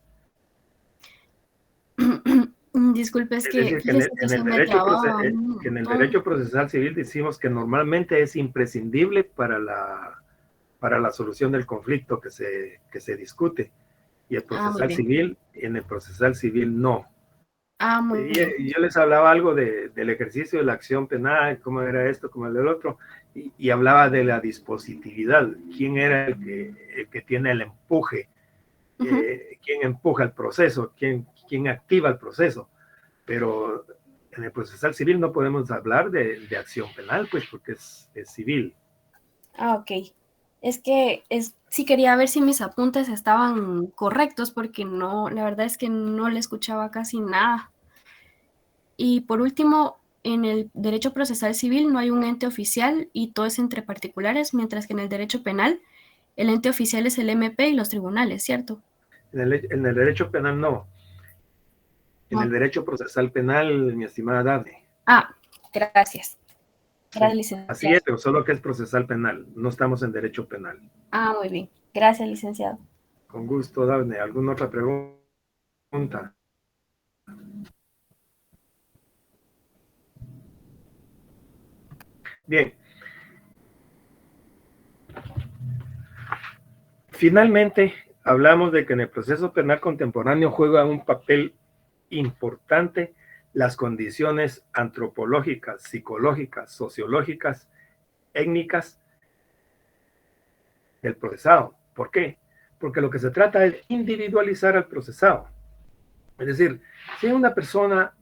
Disculpe, es Es que decir, fíjese que se me trababa un que en el montón. derecho procesal civil decimos que normalmente es imprescindible para la solución del conflicto que se discute. Y el Ah, muy procesal bien. civil, en el procesal civil no. Ah, muy bien. Y yo les hablaba algo del ejercicio de la acción penal, cómo era esto, cómo era el otro, y hablaba de la dispositividad, quién era el que tiene el empuje, quién empuja el proceso, quién activa el proceso. Pero en el procesal civil no podemos hablar de acción penal, pues porque es civil. Ah, ok. Es que sí quería ver si mis apuntes estaban correctos porque no, la verdad es que no le escuchaba casi nada. Y por último, en el derecho procesal civil no hay un ente oficial y todo es entre particulares, mientras que en el derecho penal el ente oficial es el MP y los tribunales, ¿cierto? En el derecho penal no. En el derecho procesal penal, mi estimada Dafne. Ah, gracias. Gracias, Sí, licenciado. así es, pero solo que es procesal penal. No estamos en derecho penal. Ah, muy bien. Gracias, licenciado. Con gusto, Dafne. ¿Alguna otra pregunta? Bien. Finalmente, hablamos de que en el proceso penal contemporáneo juega un papel importante las condiciones antropológicas, psicológicas, sociológicas, étnicas del procesado. ¿Por qué? Porque lo que se trata es individualizar al procesado. Es decir, si hay una persona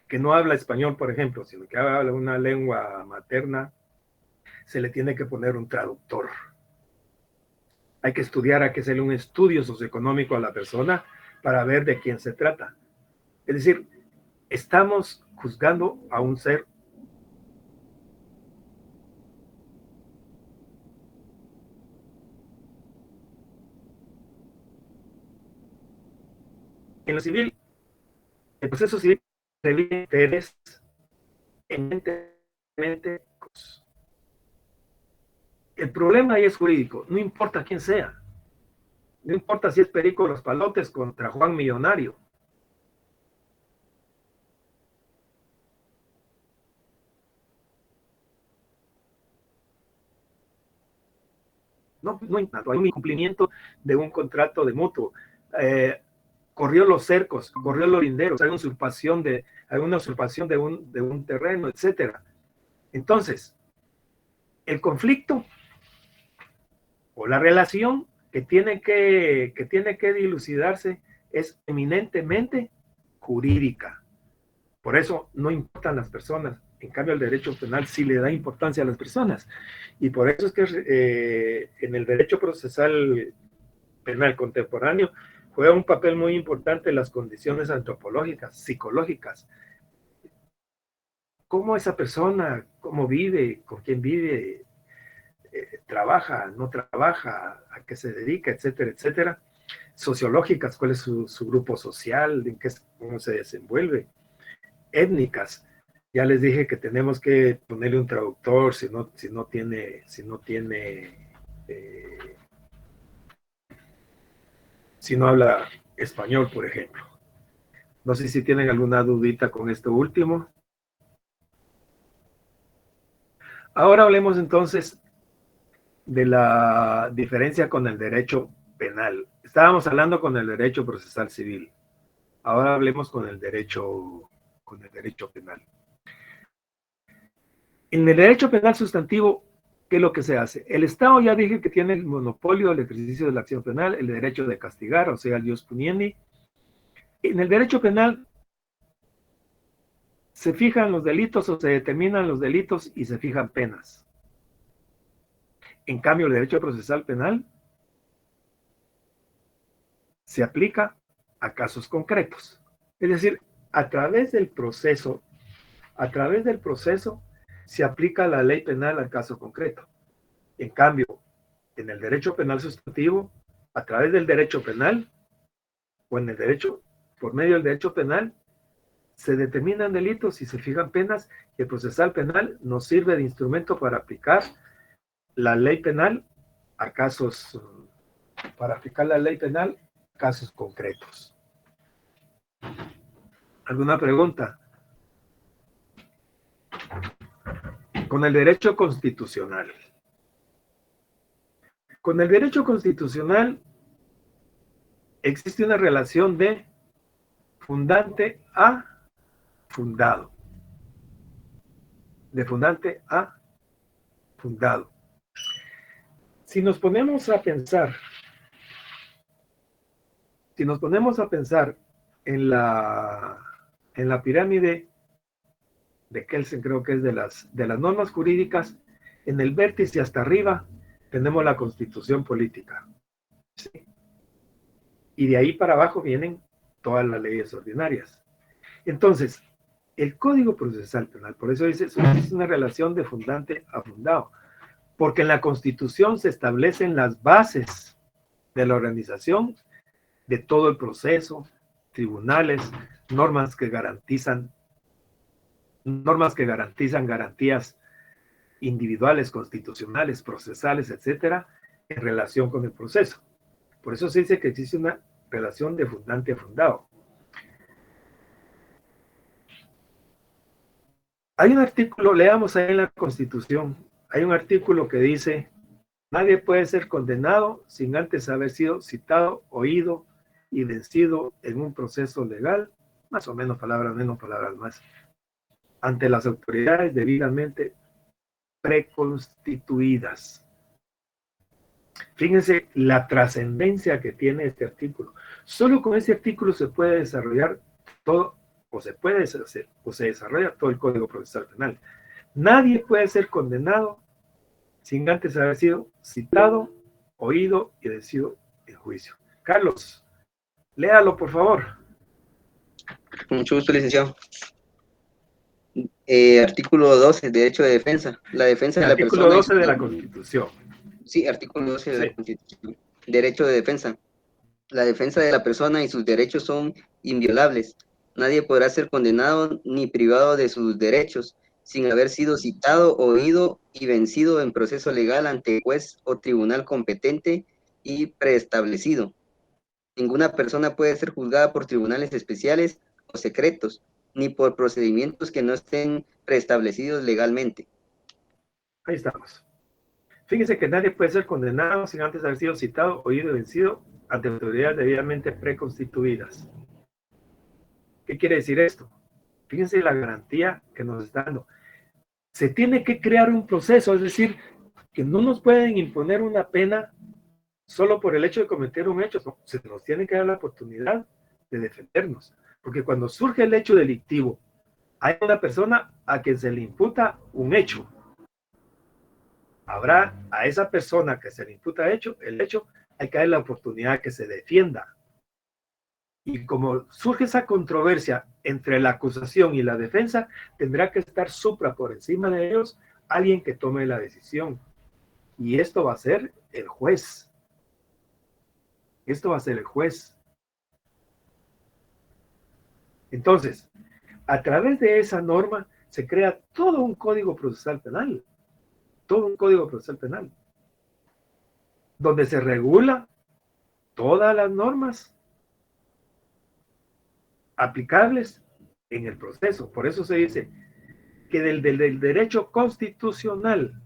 que no habla español, por ejemplo, sino que habla una lengua materna, se le tiene que poner un traductor. Hay que estudiar, hay que hacerle un estudio socioeconómico a la persona para ver de quién se trata. Es decir, estamos juzgando a un ser en lo civil. El proceso civil revide interés eminentemente. El problema ahí es jurídico, no importa quién sea. No importa si es Perico Los Palotes contra Juan Millonario. No hay un incumplimiento de un contrato de mutuo. Corrió los cercos, corrió los linderos, hay una usurpación de un terreno, etcétera. Entonces, el conflicto o la relación que tiene que dilucidarse es eminentemente jurídica. Por eso no importan las personas. En cambio, el derecho penal sí le da importancia a las personas. Y por eso es que en el derecho procesal penal contemporáneo juega un papel muy importante las condiciones antropológicas, psicológicas. Cómo esa persona, cómo vive, con quién vive, trabaja, no trabaja, a qué se dedica, etcétera, etcétera. Sociológicas, cuál es su grupo social, cómo se desenvuelve. Étnicas, ya les dije que tenemos que ponerle un traductor si no habla español, por ejemplo. No sé si tienen alguna dudita con esto último. Ahora hablemos entonces de la diferencia con el derecho penal. Estábamos hablando con el derecho procesal civil. Ahora hablemos con el derecho penal. En el derecho penal sustantivo, ¿qué es lo que se hace? El Estado ya dije que tiene el monopolio del ejercicio de la acción penal, el derecho de castigar, o sea, el ius puniendi. En el derecho penal se fijan los delitos o se determinan los delitos y se fijan penas. En cambio, el derecho procesal penal se aplica a casos concretos. Es decir, a través del proceso se aplica la ley penal al caso concreto. En cambio, en el derecho penal sustantivo, a través del derecho penal o en el derecho, por medio del derecho penal, se determinan delitos y se fijan penas, y el procesal penal nos sirve de instrumento para aplicar la ley penal a casos concretos. ¿Alguna pregunta? Con el derecho constitucional. Con el derecho constitucional existe una relación de fundante a fundado. De fundante a fundado. Si nos ponemos a pensar en la pirámide de Kelsen, creo que es de las normas jurídicas, en el vértice hasta arriba tenemos la Constitución política. ¿Sí? Y de ahí para abajo vienen todas las leyes ordinarias. Entonces, el Código Procesal Penal, por eso dice, es una relación de fundante a fundado, porque en la Constitución se establecen las bases de la organización de todo el proceso, tribunales, normas que garantizan garantías individuales, constitucionales, procesales, etcétera, en relación con el proceso. Por eso se dice que existe una relación de fundante a fundado. Hay un artículo, leamos ahí en la Constitución, hay un artículo que dice: nadie puede ser condenado sin antes haber sido citado, oído y vencido en un proceso legal, más o menos palabras menos, palabras más, ante las autoridades debidamente preconstituidas. Fíjense la trascendencia que tiene este artículo. Solo con ese artículo se puede desarrollar todo, o se desarrolla todo el Código Procesal Penal. Nadie puede ser condenado sin antes haber sido citado, oído y vencido en juicio. Carlos, léalo, por favor. Con mucho gusto, licenciado. Artículo 12, derecho de defensa. La defensa de la persona. Artículo 12 de la Constitución. Sí, artículo 12 de la Constitución. Derecho de defensa. La defensa de la persona y sus derechos son inviolables. Nadie podrá ser condenado ni privado de sus derechos sin haber sido citado, oído y vencido en proceso legal ante juez o tribunal competente y preestablecido. Ninguna persona puede ser juzgada por tribunales especiales o secretos, ni por procedimientos que no estén preestablecidos legalmente. Ahí estamos. Fíjense que nadie puede ser condenado sin antes haber sido citado, oído y vencido ante autoridades debidamente preconstituidas. ¿Qué quiere decir esto? Fíjense la garantía que nos está dando. Se tiene que crear un proceso, es decir, que no nos pueden imponer una pena solo por el hecho de cometer un hecho. No, se nos tiene que dar la oportunidad de defendernos. Porque cuando surge el hecho delictivo, hay una persona a quien se le imputa un hecho. Habrá a esa persona que se le imputa el hecho, hay que darle la oportunidad que se defienda. Y como surge esa controversia entre la acusación y la defensa, tendrá que estar por encima de ellos alguien que tome la decisión. Y esto va a ser el juez. Esto va a ser el juez. Entonces, a través de esa norma se crea todo un Código Procesal Penal. Todo un Código Procesal Penal. Donde se regula todas las normas aplicables en el proceso. Por eso se dice que del derecho constitucional,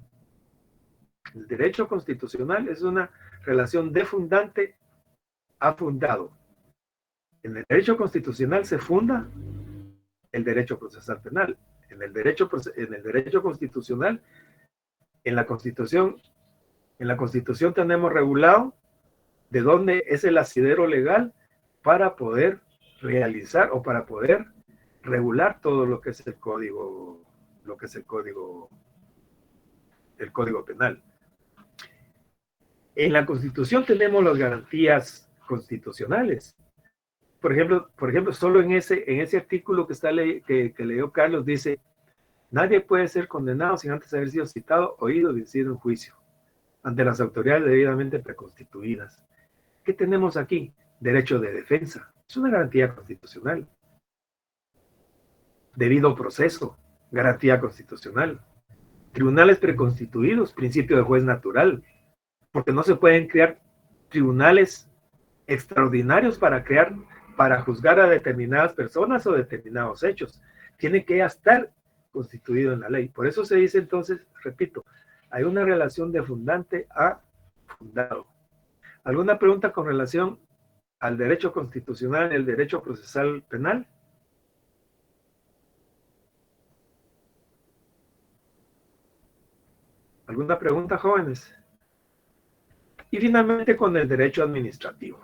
el derecho constitucional es una relación de fundante a fundado. En el derecho constitucional se funda el derecho procesal penal. En el derecho constitucional, en la Constitución tenemos regulado de dónde es el asidero legal para poder realizar o para poder regular todo lo que es el código penal. En la Constitución tenemos las garantías constitucionales. Por ejemplo, solo en ese artículo que leyó Carlos dice: nadie puede ser condenado sin antes haber sido citado, oído y vencido en juicio ante las autoridades debidamente preconstituidas. ¿Qué tenemos aquí? Derecho de defensa. Es una garantía constitucional. Debido proceso, garantía constitucional. Tribunales preconstituidos, principio de juez natural, porque no se pueden crear tribunales extraordinarios para crear para juzgar a determinadas personas o determinados hechos. Tiene que estar constituido en la ley. Por eso se dice entonces, repito, hay una relación de fundante a fundado. ¿Alguna pregunta con relación al derecho constitucional y el derecho procesal penal? ¿Alguna pregunta, jóvenes? Y finalmente con el derecho administrativo.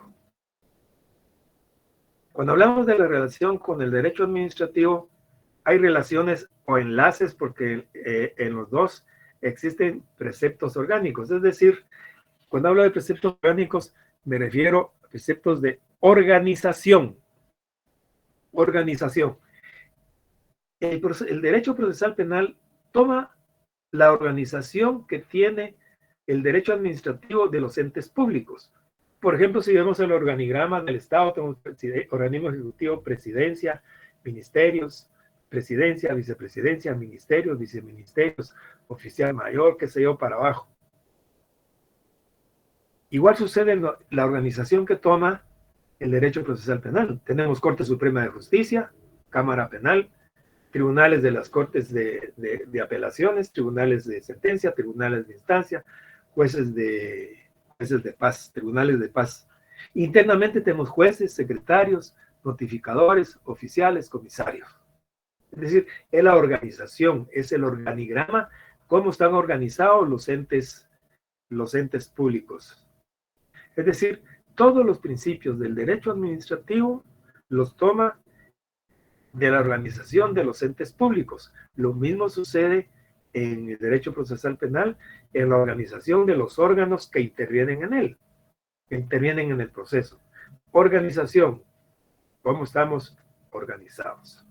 Cuando hablamos de la relación con el derecho administrativo, hay relaciones o enlaces porque en los dos existen preceptos orgánicos. Es decir, cuando hablo de preceptos orgánicos, me refiero a preceptos de organización. Organización. El derecho procesal penal toma la organización que tiene el derecho administrativo de los entes públicos. Por ejemplo, si vemos el organigrama del Estado, tenemos organismo ejecutivo, presidencia, ministerios, presidencia, vicepresidencia, ministerios, viceministerios, oficial mayor, qué sé yo, para abajo. Igual sucede en la organización que toma el derecho procesal penal. Tenemos Corte Suprema de Justicia, Cámara Penal, tribunales de las Cortes de Apelaciones, tribunales de sentencia, tribunales de instancia, jueces de paz, tribunales de paz. Internamente tenemos jueces, secretarios, notificadores, oficiales, comisarios. Es decir, es la organización, es el organigrama, cómo están organizados los entes públicos. Es decir, todos los principios del derecho administrativo los toma de la organización de los entes públicos. Lo mismo sucede en el derecho procesal penal, en la organización de los órganos que intervienen en él, que intervienen en el proceso. Organización, ¿cómo estamos organizados?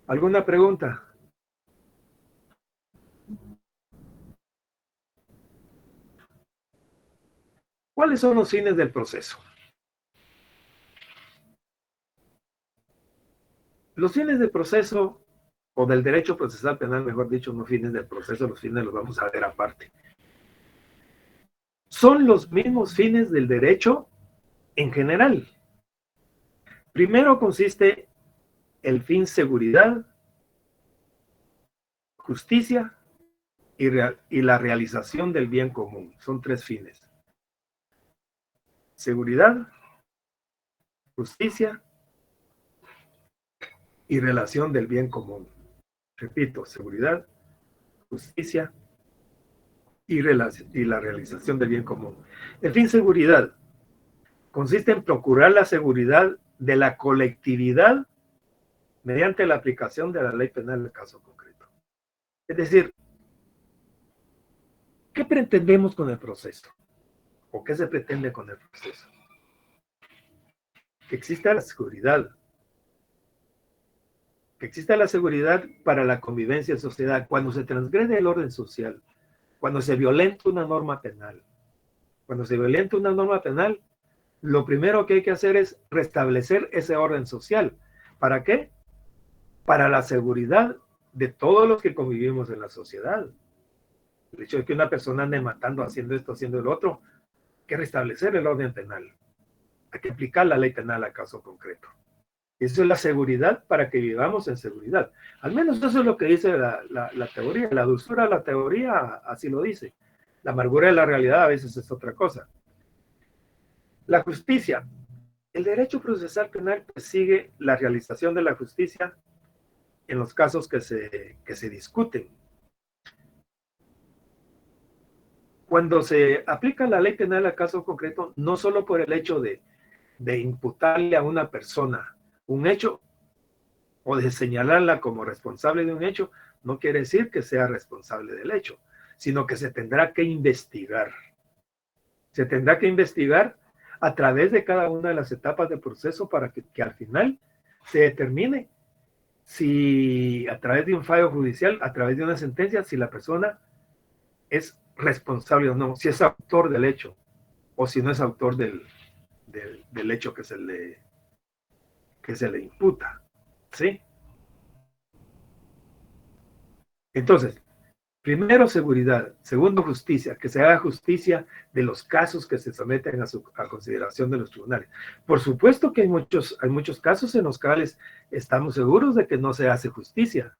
¿Alguna pregunta? ¿Cuáles son los fines del proceso? Los fines del proceso, o del derecho procesal penal, mejor dicho, no fines del proceso, los fines los vamos a ver aparte. Son los mismos fines del derecho en general. Primero consiste el fin seguridad, justicia y la realización del bien común. Son tres fines. Seguridad, justicia y relación del bien común. Repito, seguridad, justicia y la realización del bien común. El fin seguridad consiste en procurar la seguridad de la colectividad mediante la aplicación de la ley penal del caso concreto. Es decir, ¿qué pretendemos con el proceso? ¿O qué se pretende con el proceso? Que exista la seguridad. Que exista la seguridad para la convivencia en sociedad. Cuando se transgrede el orden social, cuando se violenta una norma penal, lo primero que hay que hacer es restablecer ese orden social. ¿Para qué? Para la seguridad de todos los que convivimos en la sociedad. El hecho de que una persona ande matando, haciendo esto, haciendo el otro, hay que restablecer el orden penal. Hay que aplicar la ley penal al caso concreto. Eso es la seguridad para que vivamos en seguridad. Al menos eso es lo que dice la teoría. La dulzura de la teoría así lo dice. La amargura de la realidad a veces es otra cosa. La justicia. El derecho procesal penal persigue la realización de la justicia en los casos que se discuten. Cuando se aplica la ley penal al caso concreto, no solo por el hecho de imputarle a una persona un hecho o de señalarla como responsable de un hecho, no quiere decir que sea responsable del hecho, sino que se tendrá que investigar. Se tendrá que investigar a través de cada una de las etapas del proceso para que al final se determine si a través de un fallo judicial, a través de una sentencia, si la persona es responsable o no, si es autor del hecho o si no es autor del hecho que se le imputa, ¿sí? Entonces, Primero, seguridad. Segundo, justicia. Que se haga justicia de los casos que se someten a consideración de los tribunales. Por supuesto que hay muchos casos en los cuales estamos seguros de que no se hace justicia.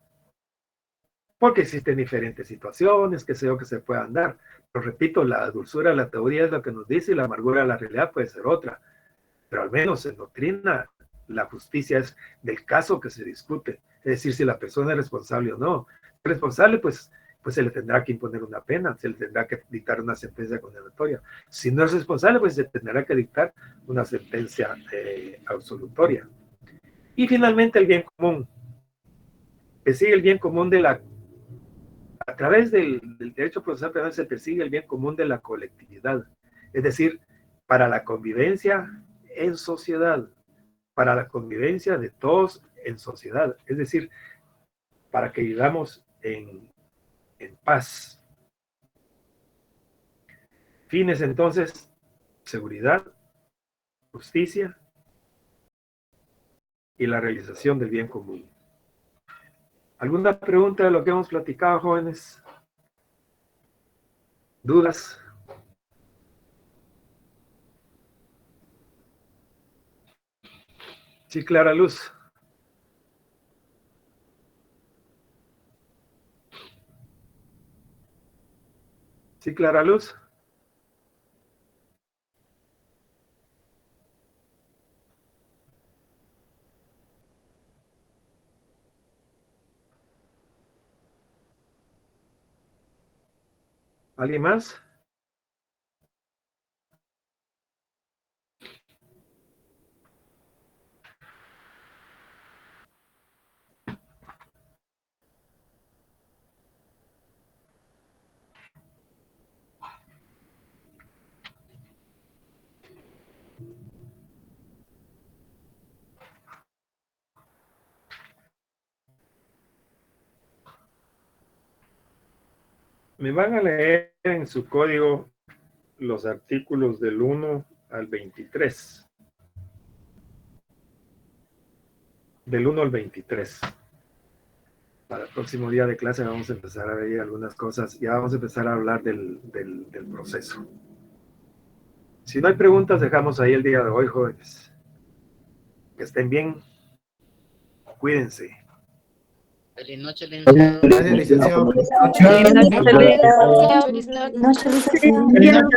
Porque existen diferentes situaciones, que sé yo, que se puedan dar. Pero repito, la dulzura de la teoría es lo que nos dice y la amargura de la realidad puede ser otra. Pero al menos en doctrina, la justicia es del caso que se discute. Es decir, si la persona es responsable o no. Si es responsable, pues se le tendrá que imponer una pena, se le tendrá que dictar una sentencia condenatoria. Si no es responsable, pues se tendrá que dictar una sentencia absolutoria. Y finalmente el bien común. Persigue el bien común a través del derecho procesal penal se persigue el bien común de la colectividad. Es decir, para la convivencia en sociedad, para la convivencia de todos en sociedad. Es decir, para que vivamos en paz. Fines entonces, seguridad, justicia y la realización del bien común. ¿Alguna pregunta de lo que hemos platicado, jóvenes? ¿Dudas? Sí, Clara Luz. Sí, Clara Luz. ¿Alguien más? Me van a leer en su código los artículos del 1 al 23. Del 1 al 23. Para el próximo día de clase vamos a empezar a ver algunas cosas. Ya vamos a empezar a hablar del proceso. Si no hay preguntas, dejamos ahí el día de hoy, jóvenes. Que estén bien. Cuídense. Feliz noche, licenciado. Gracias, licenciado. Feliz noche, licenciado.